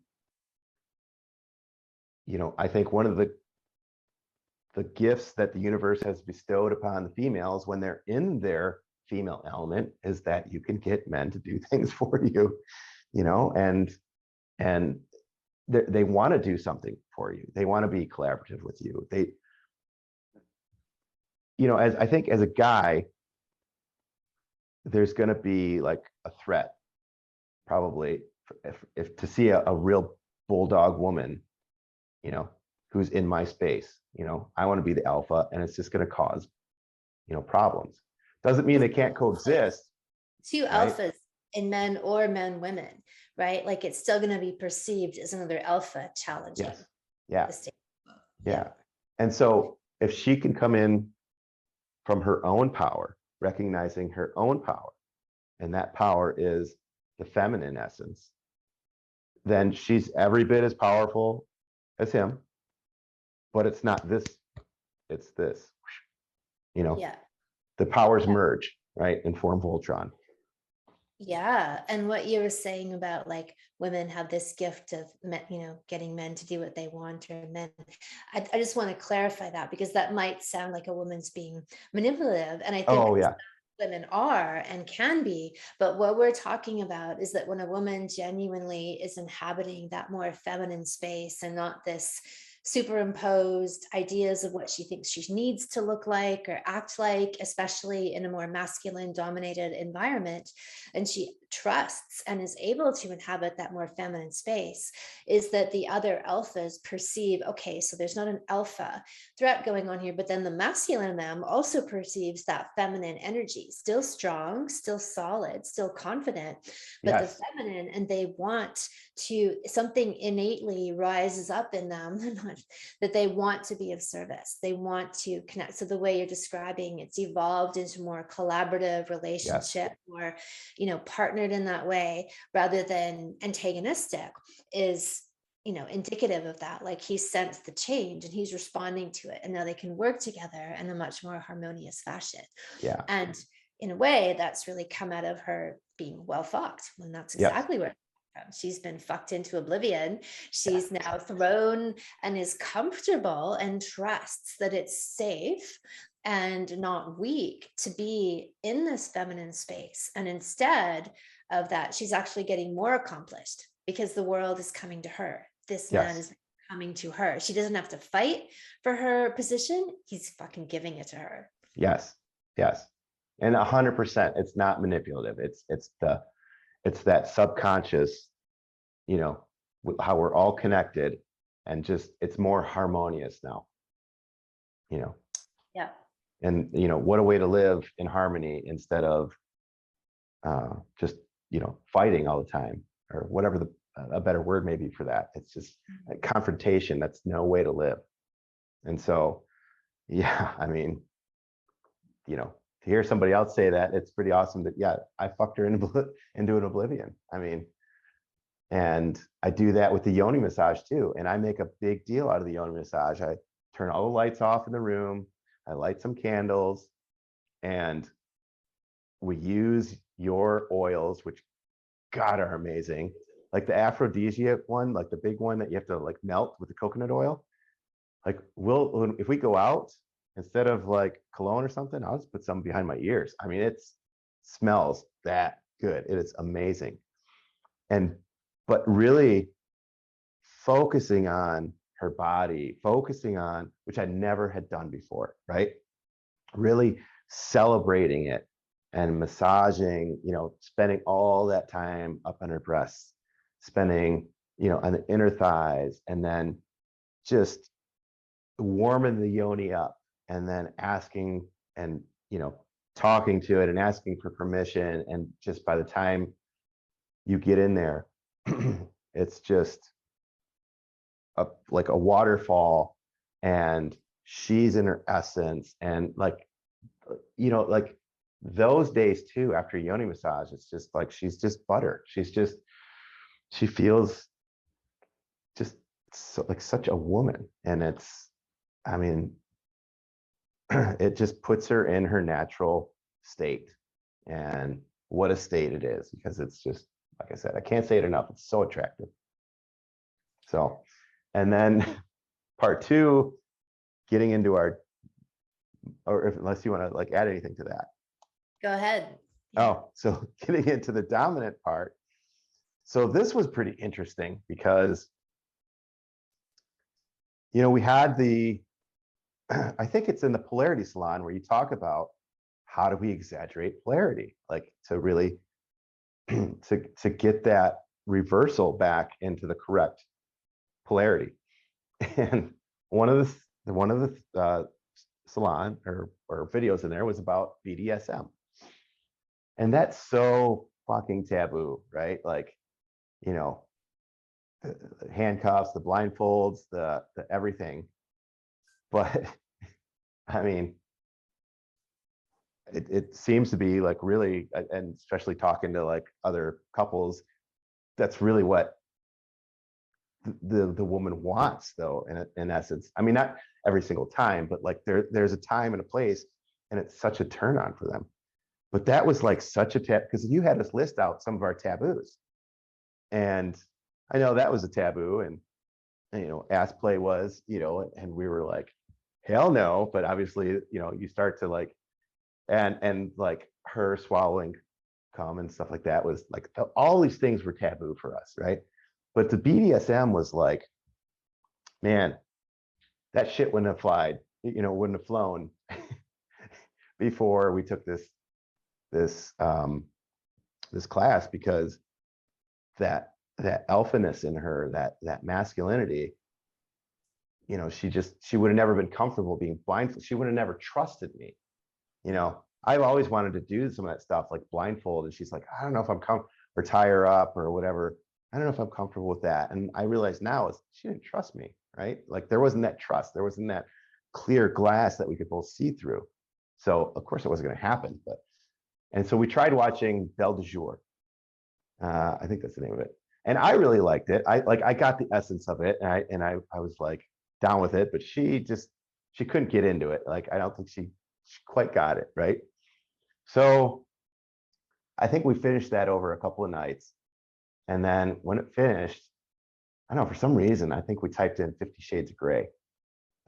you know, I think one of the gifts that the universe has bestowed upon the females when they're in their female element is that you can get men to do things for you, you know, and they want to do something for you. They want to be collaborative with you. They, you know, as I think as a guy, there's going to be like a threat probably if to see a real bulldog woman, you know, who's in my space. You know, I want to be the alpha, and it's just going to cause, you know, problems. Doesn't mean they can't coexist. Two right? alphas in men or men women, right? Like, it's still going to be perceived as another alpha challenging. Yes. Yeah. the state. Yeah. And so if she can come in from her own power, recognizing her own power, and that power is the feminine essence, then she's every bit as powerful as him, but it's not this, it's this, you know, Yeah. the powers merge, right, and form Voltron. Yeah. And what you were saying about, like, women have this gift of, you know, getting men to do what they want, or men, I just want to clarify that, because that might sound like a woman's being manipulative. And I think women are and can be, but what we're talking about is that when a woman genuinely is inhabiting that more feminine space and not this superimposed ideas of what she thinks she needs to look like or act like, especially in a more masculine dominated environment, and she trusts and is able to inhabit that more feminine space, is that the other alphas perceive, okay, so there's not an alpha threat going on here, but then the masculine in them also perceives that feminine energy, still strong, still solid, still confident, but the feminine, and they want to, something innately rises up in them that they want to be of service. They want to connect. So the way you're describing, it's evolved into more collaborative relationship, or, you know, partnered in that way rather than antagonistic, is, you know, indicative of that. Like, he sensed the change and he's responding to it, and now they can work together in a much more harmonious fashion. Yeah. And in a way, that's really come out of her being well fucked, and that's exactly where she's been fucked into oblivion. She's now thrown and is comfortable and trusts that it's safe and not weak to be in this feminine space. And instead of that, she's actually getting more accomplished because the world is coming to her. This man is coming to her. She doesn't have to fight for her position. He's fucking giving it to her. Yes. Yes. And 100%, it's not manipulative. It's that subconscious, you know, how we're all connected, and just, it's more harmonious now, you know. Yeah. And, you know, what a way to live in harmony instead of just, you know, fighting all the time, or whatever a better word may be for that. It's just a confrontation. That's no way to live. And so, yeah, I mean, you know, to hear somebody else say that, it's pretty awesome that, yeah, I fucked her into an oblivion. I mean, and I do that with the yoni massage too. And I make a big deal out of the yoni massage. I turn all the lights off in the room. I light some candles, and we use your oils, which, God, are amazing. like the aphrodisiac one, like the big one that you have to like melt with the coconut oil. Like if we go out, instead of like cologne or something, I'll just put some behind my ears. I mean, it smells that good. It is amazing. But really focusing on her body, focusing on, which I never had done before, right? Really celebrating it and massaging, spending all that time up on her breasts, spending, on the inner thighs, and then just warming the yoni up, and then asking and, talking to it and asking for permission. And just by the time you get in there, it's just like a waterfall, and she's in her essence. And like those days too, after yoni massage, it's just like she's just butter. She feels just so, like such a woman. And it just puts her in her natural state. And what a state it is, because it's just, like I said, I can't say it enough. It's so attractive. So, and then part two, getting into unless you want to like add anything to that. Go ahead. Oh, so getting into the dominant part. So this was pretty interesting because, we had I think it's in the polarity salon where you talk about how do we exaggerate polarity, like to really, to get that reversal back into the correct polarity. And one of the salon or videos in there was about BDSM. And that's so fucking taboo, right? Like, the handcuffs, the blindfolds, the everything. But I mean, it seems to be like really, and especially talking to like other couples, that's really what the woman wants, though, in essence. I mean, not every single time, but like there's a time and a place, and it's such a turn on for them. But that was like such a because you had us list out some of our taboos, and I know that was a taboo, and ass play was, and we were like, hell no. But obviously, you start to like, and like her swallowing cum and stuff like that was like, all these things were taboo for us, right? But the BDSM was like, man, that shit wouldn't have flown before we took this class, because that alphaness in her, that masculinity, she would have never been comfortable being blindfolded. She would have never trusted me. I've always wanted to do some of that stuff, like blindfold, and she's like, I don't know if I'm or tie her up or whatever. I don't know if I'm comfortable with that. And I realize now is she didn't trust me, right? Like there wasn't that trust. There wasn't that clear glass that we could both see through. So of course it wasn't going to happen. And so we tried watching Belle de Jour. I think that's the name of it. And I really liked it. I got the essence of it, and I was like down with it, but she couldn't get into it. Like I don't think she quite got it, right? So I think we finished that over a couple of nights. And then when it finished, I don't know, for some reason, I think we typed in 50 Shades of Grey,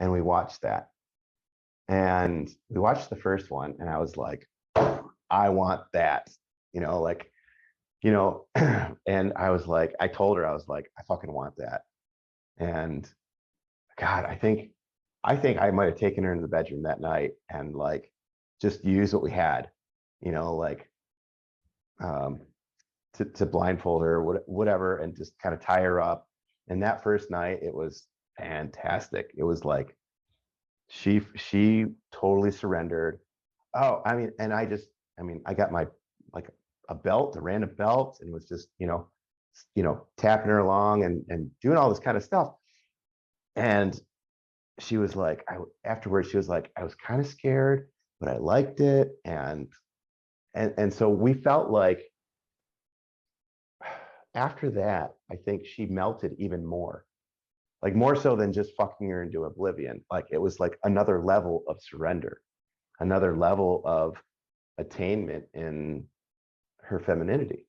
and we watched that. And we watched the first one, and I was like, I want that, and I was like, I told her, I was like, I fucking want that. And God, I think I might have taken her into the bedroom that night and like just use what we had, like to blindfold her, whatever, and just kind of tie her up. And that first night, it was fantastic. It was like she totally surrendered. Oh, I mean, and I got my like a belt, a random belt, and was just tapping her along and doing all this kind of stuff. And she was like, afterwards, she was like, I was kind of scared, but I liked it. And so we felt like after that, I think she melted even more, like more so than just fucking her into oblivion. Like it was like another level of surrender, another level of attainment in her femininity.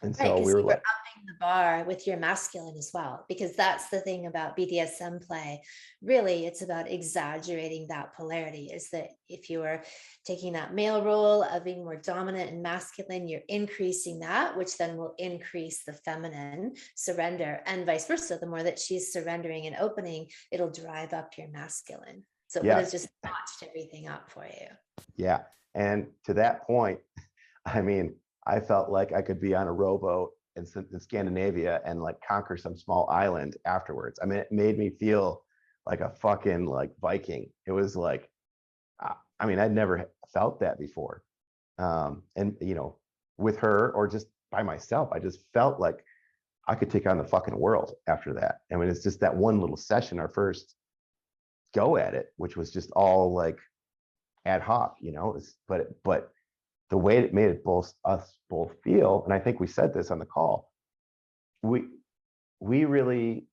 And so we were like, the bar with your masculine as well, because that's the thing about BDSM play. Really, it's about exaggerating that polarity. Is that if you are taking that male role of being more dominant and masculine, you're increasing that, which then will increase the feminine surrender, and vice versa. The more that she's surrendering and opening, it'll drive up your masculine. So it would have Yes. just notched everything up for you. Yeah. And to that point, I mean, I felt like I could be on a rowboat in Scandinavia and like conquer some small island afterwards. I mean, it made me feel like a fucking like Viking. It was like, I mean, I'd never felt that before. And, you know, with her or just by myself, I just felt like I could take on the fucking world after that. I mean, it's just that one little session, our first go at it, which was just all like ad hoc, you know, but the way it made it us both feel, and I think we said this on the call, we really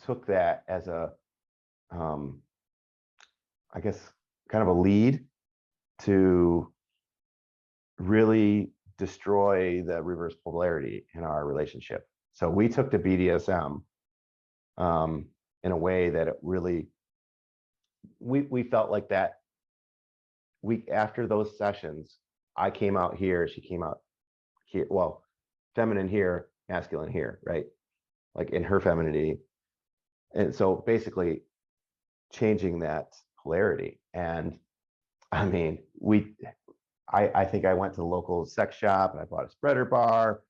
took that as a, I guess, kind of a lead to really destroy the reverse polarity in our relationship. So we took the BDSM in a way that it really, we felt like that week after those sessions, I came out here, she came out here, well, feminine here, masculine here, right? Like in her femininity. And so basically changing that polarity. And I mean, I think I went to the local sex shop and I bought a spreader bar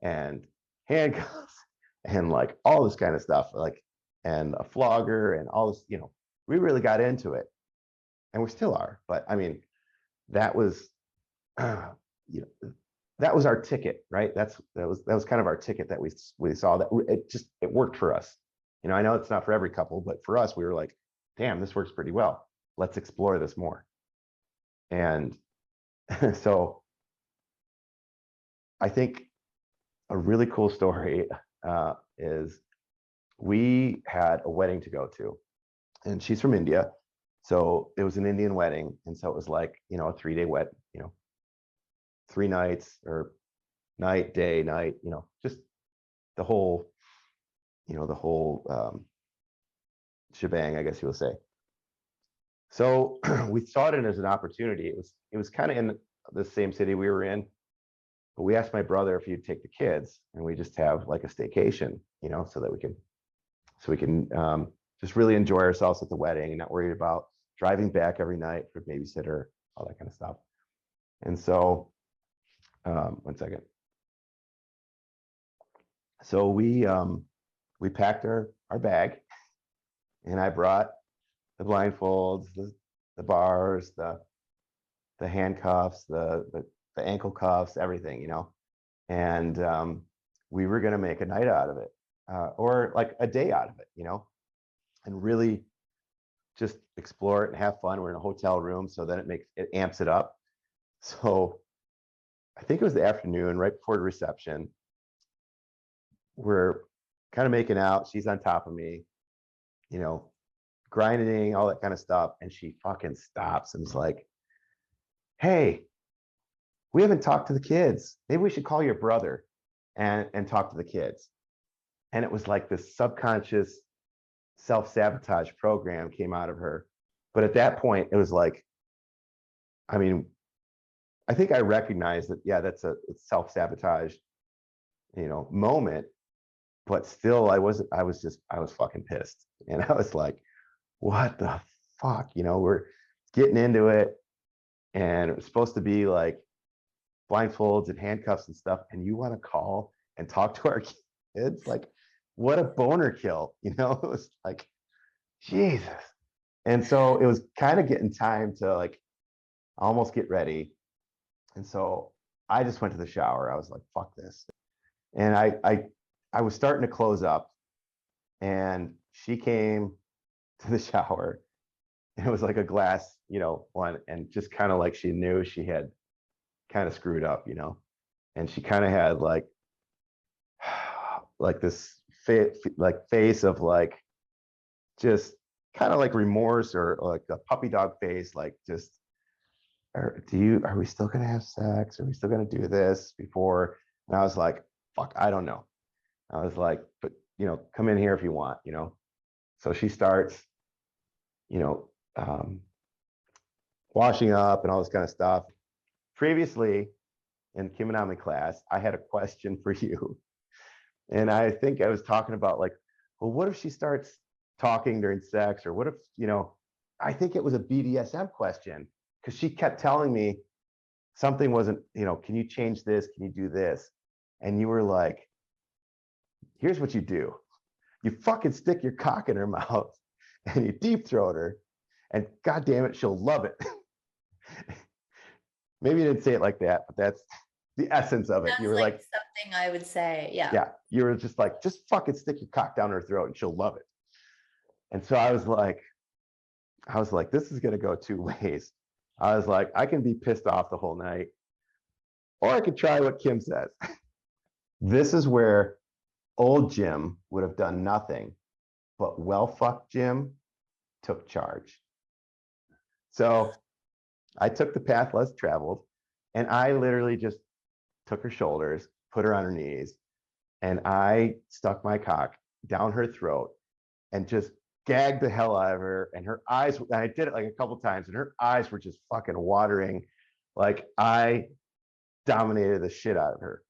and handcuffs and like all this kind of stuff, like, and a flogger and all this, you know, we really got into it, and we still are. But I mean, that was, you know, that was our ticket, right? That was kind of our ticket that we saw that it worked for us. You know, I know it's not for every couple, but for us, we were like, damn, this works pretty well. Let's explore this more. And so I think a really cool story is we had a wedding to go to, and she's from India. So it was an Indian wedding. And so it was like, you know, a 3-day wed, you know, 3 nights or night, day, night, you know, just the whole, you know, the whole shebang, I guess you will say. So we saw it as an opportunity. It was kind of in the same city we were in, but we asked my brother if he'd take the kids and we just have like a staycation, you know, so we can just really enjoy ourselves at the wedding and not worried about driving back every night for babysitter, all that kind of stuff. And so, 1 second. So we packed our bag, and I brought the blindfolds, the bars, the handcuffs, the ankle cuffs, everything, you know. And we were gonna make a night out of it, or like a day out of it, you know, and really just explore it and have fun. We're in a hotel room, so then it amps it up. So I think it was the afternoon, right before the reception. We're kind of making out. She's on top of me, you know, grinding, all that kind of stuff. And she fucking stops and is like, hey, we haven't talked to the kids. Maybe we should call your brother and talk to the kids. And it was like this subconscious self-sabotage program came out of her. But at that point, it was like, I mean, I think I recognized that, yeah, it's self-sabotage, you know, moment. But still, I was fucking pissed. And I was like, what the fuck? You know, we're getting into it, and it was supposed to be like blindfolds and handcuffs and stuff. And you want to call and talk to our kids? Like, what a boner kill, you know? It was like, Jesus. And so it was kind of getting time to like almost get ready. And so I just went to the shower. I was like, fuck this. And I was starting to close up, and she came to the shower. It was like a glass, you know, one, and just kind of like she knew she had kind of screwed up, you know, and she kind of had like this face of like just kind of like remorse or like a puppy dog face, like just are we still gonna have sex? Are we still gonna do this before? And I was like, fuck, I don't know. I was like, but come in here if you want, So she starts, you know, um, washing up and all this kind of stuff. Previously in Kim and Ami class, I had a question for you. And I think I was talking about like, well, what if she starts talking during sex? Or what if, I think it was a BDSM question because she kept telling me something wasn't, can you change this? Can you do this? And you were like, here's what you do. You fucking stick your cock in her mouth and you deep throat her, and God damn it, she'll love it. Maybe you didn't say it like that, but that's the essence of it. Sounds You were like something I would say. Yeah. yeah, you were just like, just fucking stick your cock down her throat and she'll love it. And so I was like, this is gonna go two ways. I was like, I can be pissed off the whole night, or I could try what Kim says. This is where old Jim would have done nothing, but well fucked Jim took charge. So I took the path less traveled, and I literally just took her shoulders, put her on her knees, and I stuck my cock down her throat and just gagged the hell out of her. And her eyes, and I did it like a couple times, and her eyes were just fucking watering. Like I dominated the shit out of her.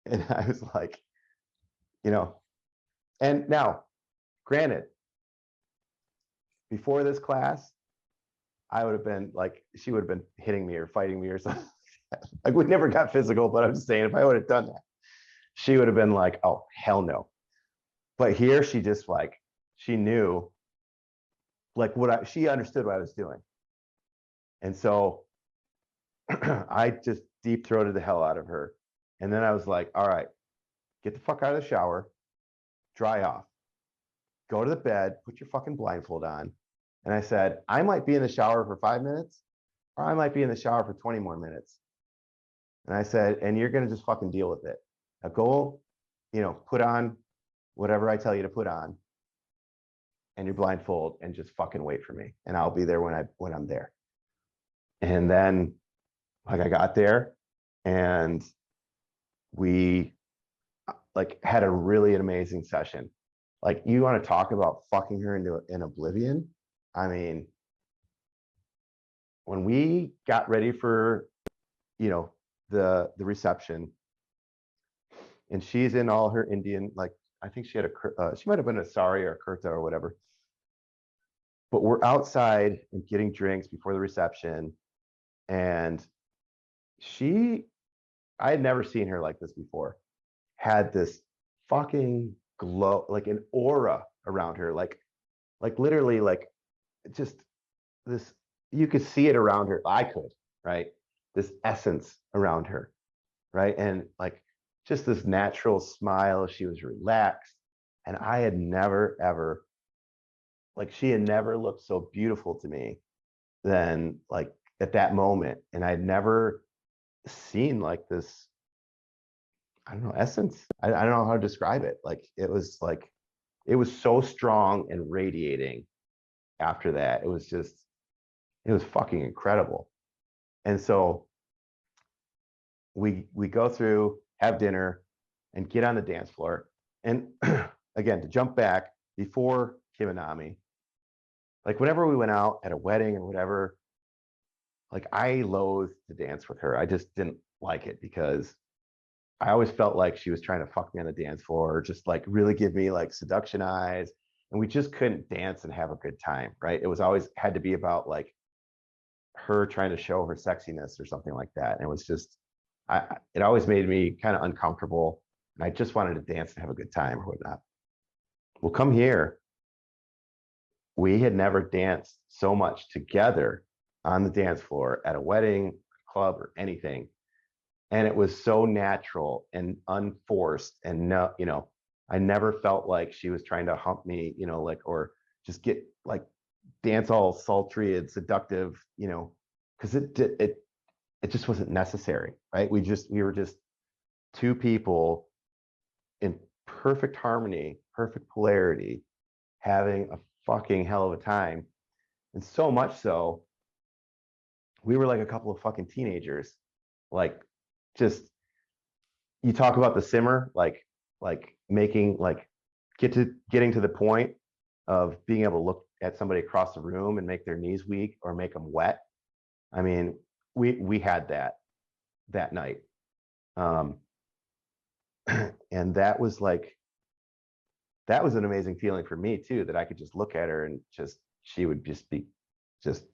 And I was like, and now, granted, before this class, I would have been like, she would have been hitting me or fighting me or something. Like we never got physical, but I'm just saying if I would have done that, she would have been like, oh, hell no. But here she just like, she knew like she understood what I was doing. And so I just deep throated the hell out of her. And then I was like, all right, get the fuck out of the shower, dry off, go to the bed, put your fucking blindfold on. And I said, I might be in the shower for 5 minutes, or I might be in the shower for 20 more minutes. And I said, and you're going to just fucking deal with it. Now go, put on whatever I tell you to put on and your blindfold and just fucking wait for me. And I'll be there when I'm there. And then like I got there and we like had a really amazing session. Like you want to talk about fucking her into an oblivion? I mean, when we got ready for, the reception, and she's in all her Indian, like I think she had she might have been a sari or a kurta or whatever. But we're outside and getting drinks before the reception, and I had never seen her like this before. Had this fucking glow, like an aura around her, like literally, like just this. You could see it around her. I could, right? This essence around her, right? And like just this natural smile. She was relaxed, and I had never ever, like she had never looked so beautiful to me than like at that moment, and I'd never seen like this, I don't know, essence. I don't know how to describe it. Like it was so strong and radiating after that. It was fucking incredible. And so we go through, have dinner, and get on the dance floor. And again, to jump back before Kim and Ami, like whenever we went out at a wedding or whatever, like I loathed to dance with her. I just didn't like it because I always felt like she was trying to fuck me on the dance floor, or just like really give me like seduction eyes. And we just couldn't dance and have a good time, right? It was always had to be about like her trying to show her sexiness or something like that. And it was just, it always made me kind of uncomfortable. And I just wanted to dance and have a good time or whatnot. Well, come here. We had never danced so much together on the dance floor at a wedding, club, or anything. And it was so natural and unforced. And no, I never felt like she was trying to hump me, like, or just get like dance all sultry and seductive, because it just wasn't necessary, right? We were just two people in perfect harmony, perfect polarity, having a fucking hell of a time. And so much so, we were like a couple of fucking teenagers, like just you talk about the simmer, like making like getting to the point of being able to look at somebody across the room and make their knees weak or make them wet. I mean, we had that night. Um, and that was an amazing feeling for me too, that I could just look at her and she would just be just,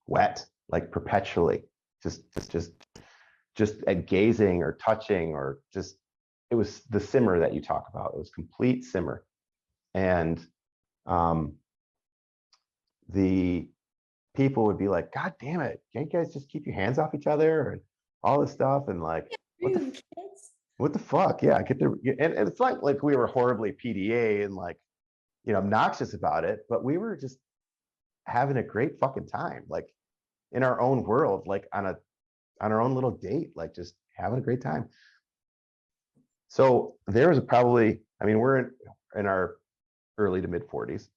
wet, like perpetually, just at gazing or touching or just, it was the simmer that you talk about. It was complete simmer. And the people would be like, God damn it, can't you guys just keep your hands off each other and all this stuff? And like, what the fuck? Yeah, and it's like we were horribly PDA and like, obnoxious about it, but we were just having a great fucking time, like in our own world, like on our own little date, like just having a great time. So there was probably, I mean, we're in our early to mid 40s.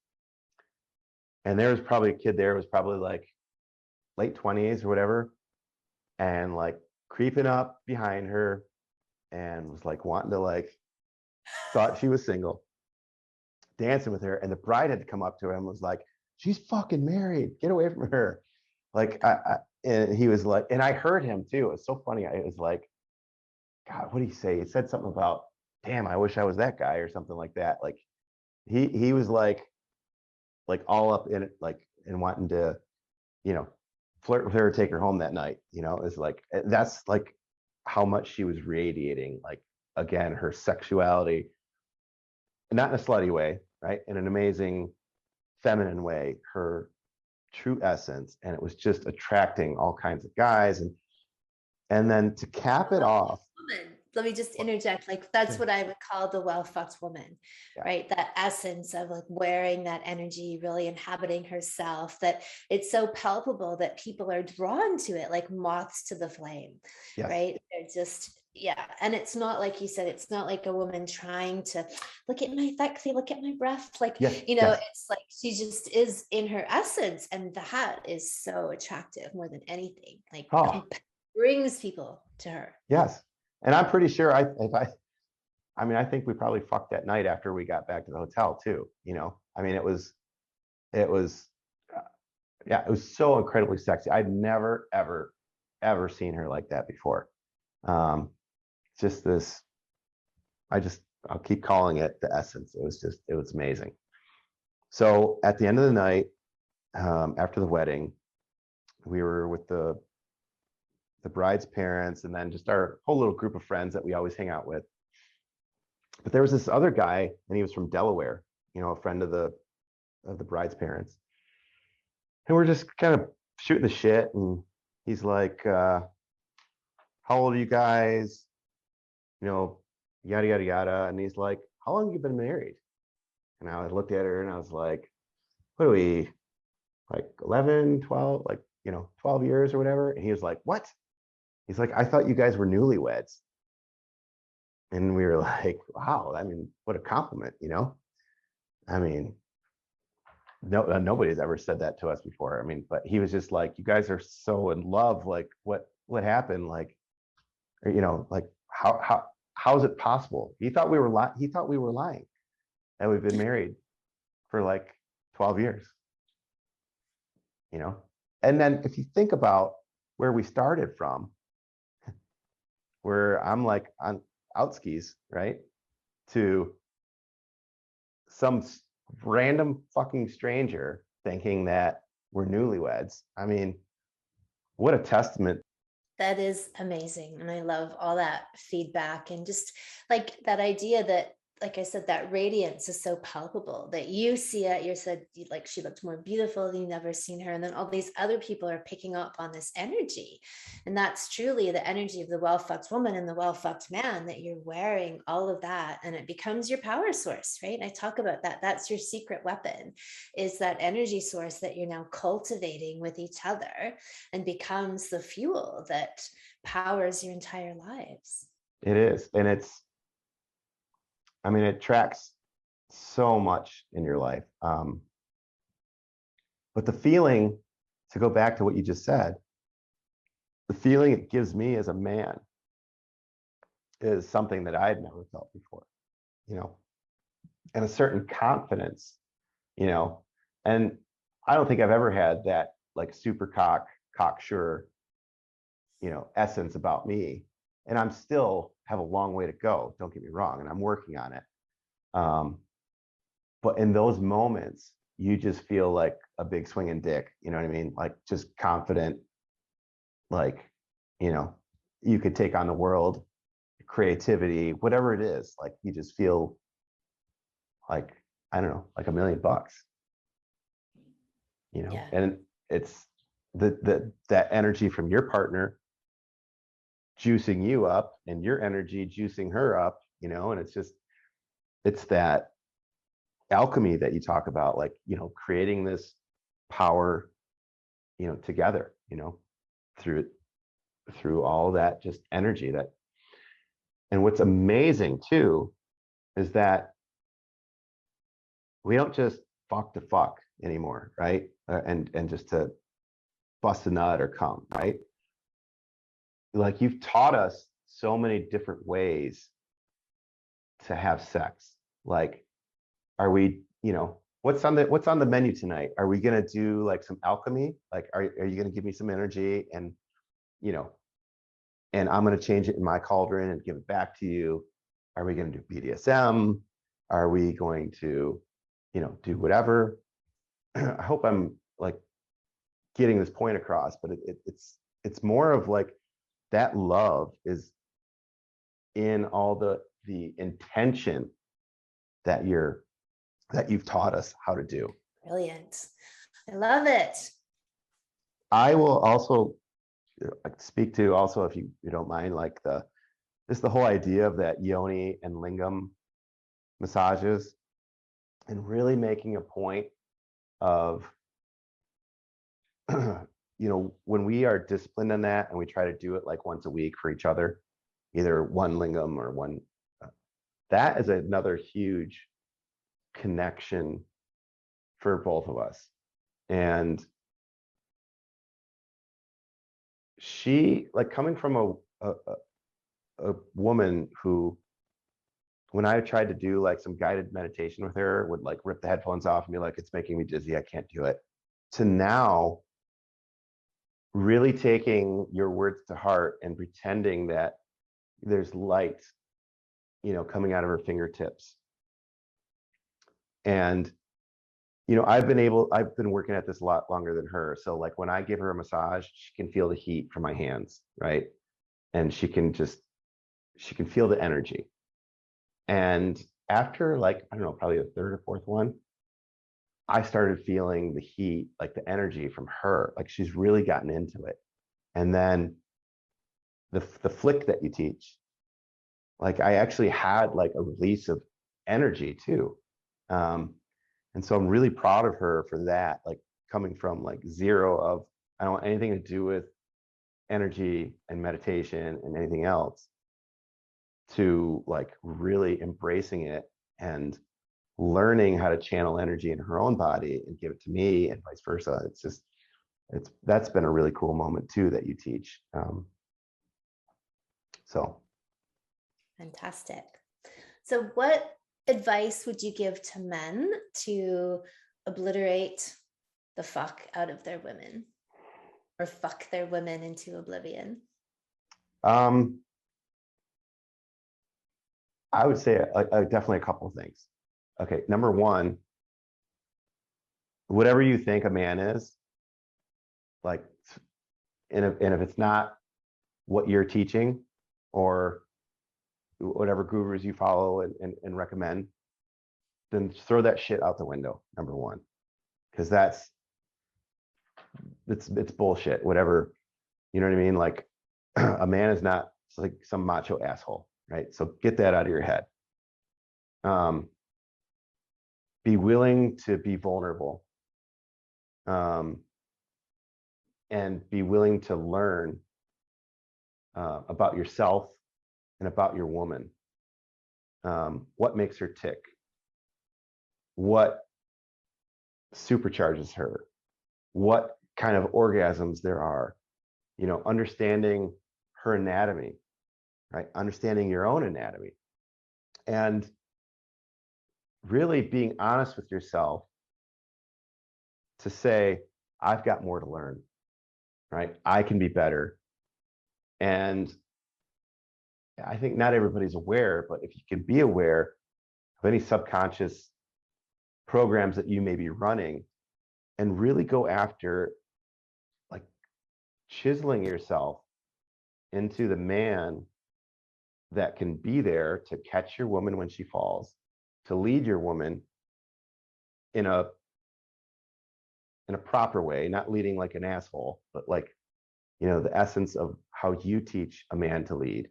And there was probably a kid there who was probably like late 20s or whatever, and like creeping up behind her and was like wanting to like, thought she was single, dancing with her. And the bride had to come up to him and was like, she's fucking married, get away from her. Like, and he was like, and I heard him too. It was so funny. It was like, God, what did he say? He said something about, damn, I wish I was that guy or something like that. Like he was like all up in it, like, and wanting to, flirt with her, take her home that night. It's like, that's like how much she was radiating, like, again, her sexuality, not in a slutty way, right? In an amazing feminine way, her true essence. And it was just attracting all kinds of guys. And then to cap it off, woman. Let me just interject. Like, that's what I would call the well-fucked woman, yeah, right? That essence of like wearing that energy, really inhabiting herself, that it's so palpable that people are drawn to it like moths to the flame, yes, right? They're just, yeah. And it's not like you said, it's not like a woman trying to look at my sexy, look at my breath. Like, yes, yes. it's like she just is in her essence. And that is so attractive more than anything. Like, Oh, brings people to her. yes. And I'm pretty sure I mean, I think we probably fucked that night after we got back to the hotel too. I mean, it was, uh, yeah, it was so incredibly sexy. I'd never, ever, ever seen her like that before. Just this, I'll keep calling it the essence. It was amazing. So at the end of the night, after the wedding, we were with the bride's parents and then just our whole little group of friends that we always hang out with. But there was this other guy, and he was from Delaware, a friend of the bride's parents. And we're just kind of shooting the shit. And he's like, how old are you guys? Yada, yada, yada. And he's like, how long have you been married? And I looked at her and I was like, what are we, like 11, 12, like, 12 years or whatever? And he was like, what? He's like, I thought you guys were newlyweds. And we were like, wow, I mean, what a compliment, I mean, nobody's ever said that to us before. I mean, but he was just like, you guys are so in love. Like, what happened? Like, like how is it possible? He thought we were lying, and we've been married for like 12 years, And then if you think about where we started from, where I'm like on outskis, right, to some random fucking stranger thinking that we're newlyweds. I mean, what a testament. That is amazing. And I love all that feedback and just like that idea that, like I said, that radiance is so palpable that you see it. You said like she looked more beautiful than you've never seen her. And then all these other people are picking up on this energy. And that's truly the energy of the well-fucked woman and the well-fucked man, that you're wearing all of that and it becomes your power source, right? And I talk about that. That's your secret weapon, is that energy source that you're now cultivating with each other and becomes the fuel that powers your entire lives. It is. And it tracks so much in your life. But the feeling, to go back to what you just said, the feeling it gives me as a man is something that I had never felt before, you know, and a certain confidence, you know, and I don't think I've ever had that like super cocksure, you know, essence about me. And I'm still have a long way to go. Don't get me wrong. And I'm working on it. But in those moments, you just feel like a big swinging dick. You know what I mean? Like just confident, like, you know, you could take on the world, creativity, whatever it is. Like you just feel like, I don't know, like $1,000,000, you know, Yeah. and it's that energy from your partner juicing you up and your energy juicing her up, you know, and it's that alchemy that you talk about, like, you know, creating this power, you know, together, you know, through all that just energy that. And what's amazing too is that we don't just fuck to fuck anymore, right? And just to bust a nut or come, right? Like you've taught us so many different ways to have sex. Like, are we, you know, what's on the menu tonight? Are we gonna do like some alchemy? Like, are you gonna give me some energy and, you know, and I'm gonna change it in my cauldron and give it back to you? Are we gonna do BDSM? Are we going to, you know, do whatever? I hope I'm like getting this point across, but it's more of like that love is in all the intention that you've taught us how to do. Brilliant. I love it. I will also speak to also, if you don't mind, like the whole idea of that yoni and lingam massages, and really making a point of you know, when we are disciplined in that and we try to do it like once a week for each other, either one lingam or one, that is another huge connection for both of us. And she, like, coming from a woman who, when I tried to do like some guided meditation with her, would like rip the headphones off and be like, it's making me dizzy, I can't do it, to now really taking your words to heart and pretending that there's light, you know, coming out of her fingertips. And, you know, I've been working at this a lot longer than her. So like when I give her a massage, she can feel the heat from my hands, right? And she can feel the energy. And after, like, I don't know, probably the third or fourth one, I started feeling the heat, like the energy from her. Like she's really gotten into it. And then the flick that you teach, like I actually had like a release of energy too. And so I'm really proud of her for that, like coming from like zero of, I don't want anything to do with energy and meditation and anything else, to like really embracing it and learning how to channel energy in her own body and give it to me and vice versa. That's been a really cool moment too that you teach. So Fantastic. So what advice would you give to men to obliterate the fuck out of their women, or fuck their women into oblivion? I would say definitely a couple of things. Okay, number one, whatever you think a man is, like, and if it's not what you're teaching or whatever gurus you follow and recommend, then throw that shit out the window, number one, because it's bullshit. Whatever, you know what I mean? like a man is not like some macho asshole, right? So get that out of your head. Be willing to be vulnerable, and be willing to learn about yourself and about your woman. What makes her tick? What supercharges her? What kind of orgasms there are? You know, understanding her anatomy, right? Understanding your own anatomy and really being honest with yourself to say, I've got more to learn, right? I can be better. And I think not everybody's aware, but if you can be aware of any subconscious programs that you may be running and really go after like chiseling yourself into the man that can be there to catch your woman when she falls, to lead your woman in a proper way, not leading like an asshole, but like, you know, the essence of how you teach a man to lead,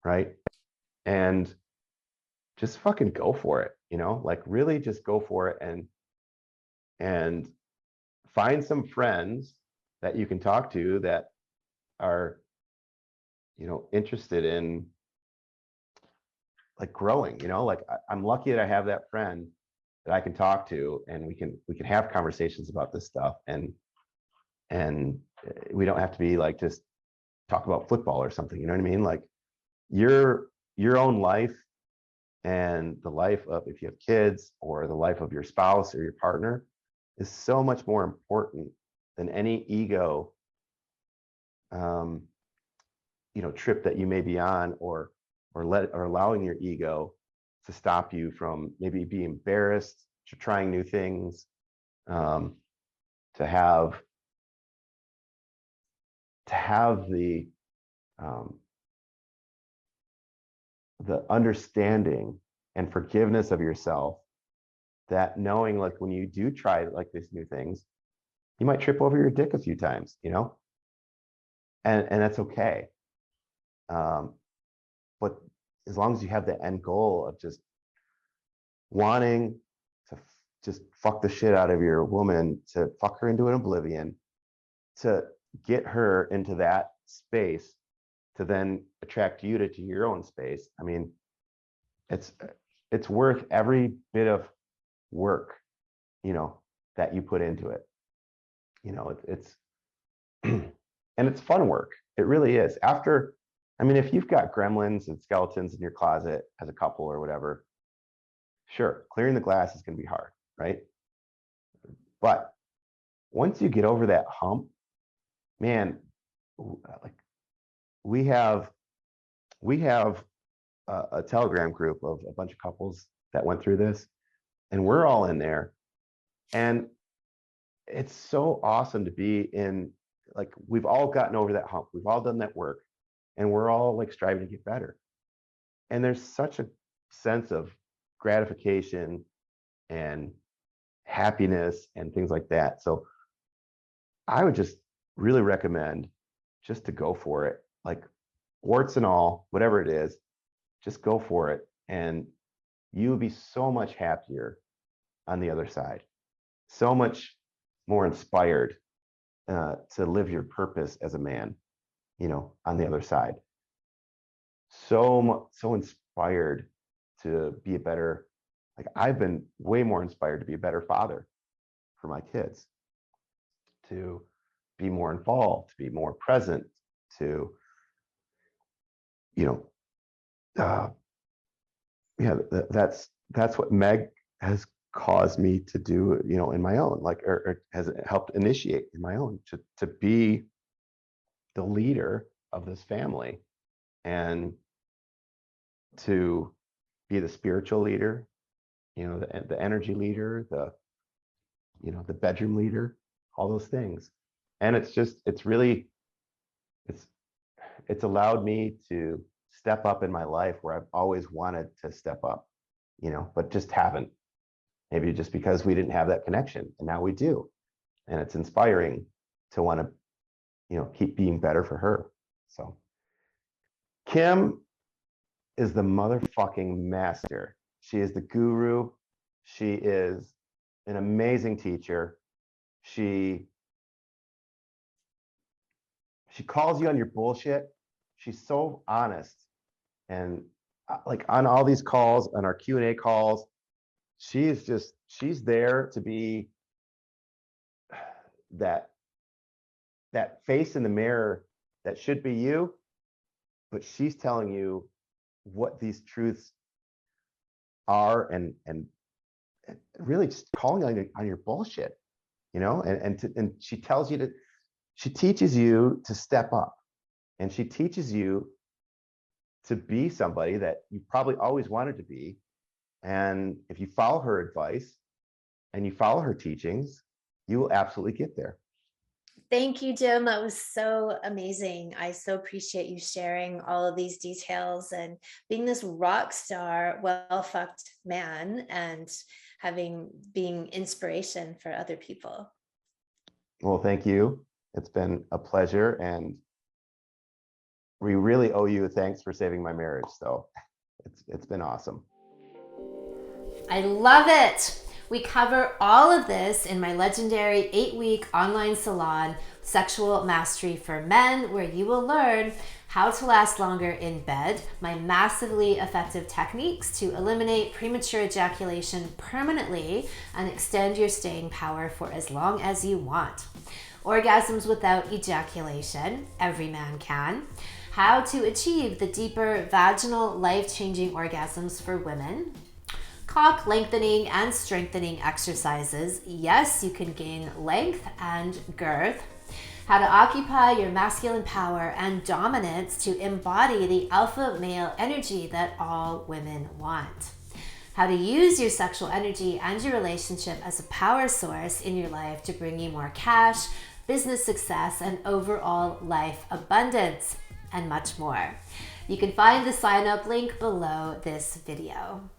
right? And just fucking go for it, you know, like really just go for it and find some friends that you can talk to that are, you know, interested in like growing, you know, like I'm lucky that I have that friend that I can talk to and we can have conversations about this stuff and we don't have to be like just talk about football or something, you know what I mean? Like your own life and the life of, if you have kids or the life of your spouse or your partner is so much more important than any ego you know, trip that you may be on or allowing your ego to stop you from maybe being embarrassed to trying new things, to have um, the understanding and forgiveness of yourself, that knowing like when you do try like these new things, you might trip over your dick a few times, you know, and that's okay. But as long as you have the end goal of just wanting to just fuck the shit out of your woman, to fuck her into an oblivion, to get her into that space, to then attract you to your own space. I mean, it's worth every bit of work, you know, that you put into it. You know, it's and it's fun work. It really is. After, I mean, if you've got gremlins and skeletons in your closet as a couple or whatever, sure, clearing the glass is going to be hard, right? But once you get over that hump, man, like we have a Telegram group of a bunch of couples that went through this, and we're all in there, and it's so awesome to be in. Like we've all gotten over that hump, we've all done that work, and we're all like striving to get better. And there's such a sense of gratification and happiness and things like that. So I would just really recommend just to go for it, like warts and all, whatever it is, just go for it. And you would be so much happier on the other side, so much more inspired to live your purpose as a man, you know, on the other side. So inspired to be a better, like I've been way more inspired to be a better father for my kids, to be more involved, to be more present, to, you know, yeah, that's what Meg has caused me to do, you know, in my own, like, or has helped initiate in my own, to be the leader of this family and to be the spiritual leader, you know, the energy leader, the, you know, the bedroom leader, all those things. And it's just, it's really, it's it's allowed me to step up in my life where I've always wanted to step up, you know, but just haven't. Maybe just because we didn't have that connection, and now we do. And it's inspiring to want to, you know, keep being better for her. So Kim is the motherfucking master. She is the guru. She is an amazing teacher. She calls you on your bullshit. She's so honest. And like on all these calls, on our Q&A calls, she's there to be that face in the mirror that should be you, but she's telling you what these truths are, and really just calling on your bullshit, you know, and she tells you to, she teaches you to step up, and she teaches you to be somebody that you probably always wanted to be. And if you follow her advice and you follow her teachings, you will absolutely get there. Thank you, Jim. That was so amazing. I so appreciate you sharing all of these details and being this rock star, well-fucked man, and being inspiration for other people. Well, thank you. It's been a pleasure, and we really owe you a thanks for saving my marriage. So it's been awesome. I love it. We cover all of this in my legendary 8-week online salon, Sexual Mastery for Men, where you will learn how to last longer in bed, my massively effective techniques to eliminate premature ejaculation permanently and extend your staying power for as long as you want. Orgasms without ejaculation, every man can. How to achieve the deeper vaginal life-changing orgasms for women. Cock lengthening and strengthening exercises. Yes, you can gain length and girth. How to occupy your masculine power and dominance to embody the alpha male energy that all women want. How to use your sexual energy and your relationship as a power source in your life to bring you more cash, business success, and overall life abundance, and much more. You can find the sign up link below this video.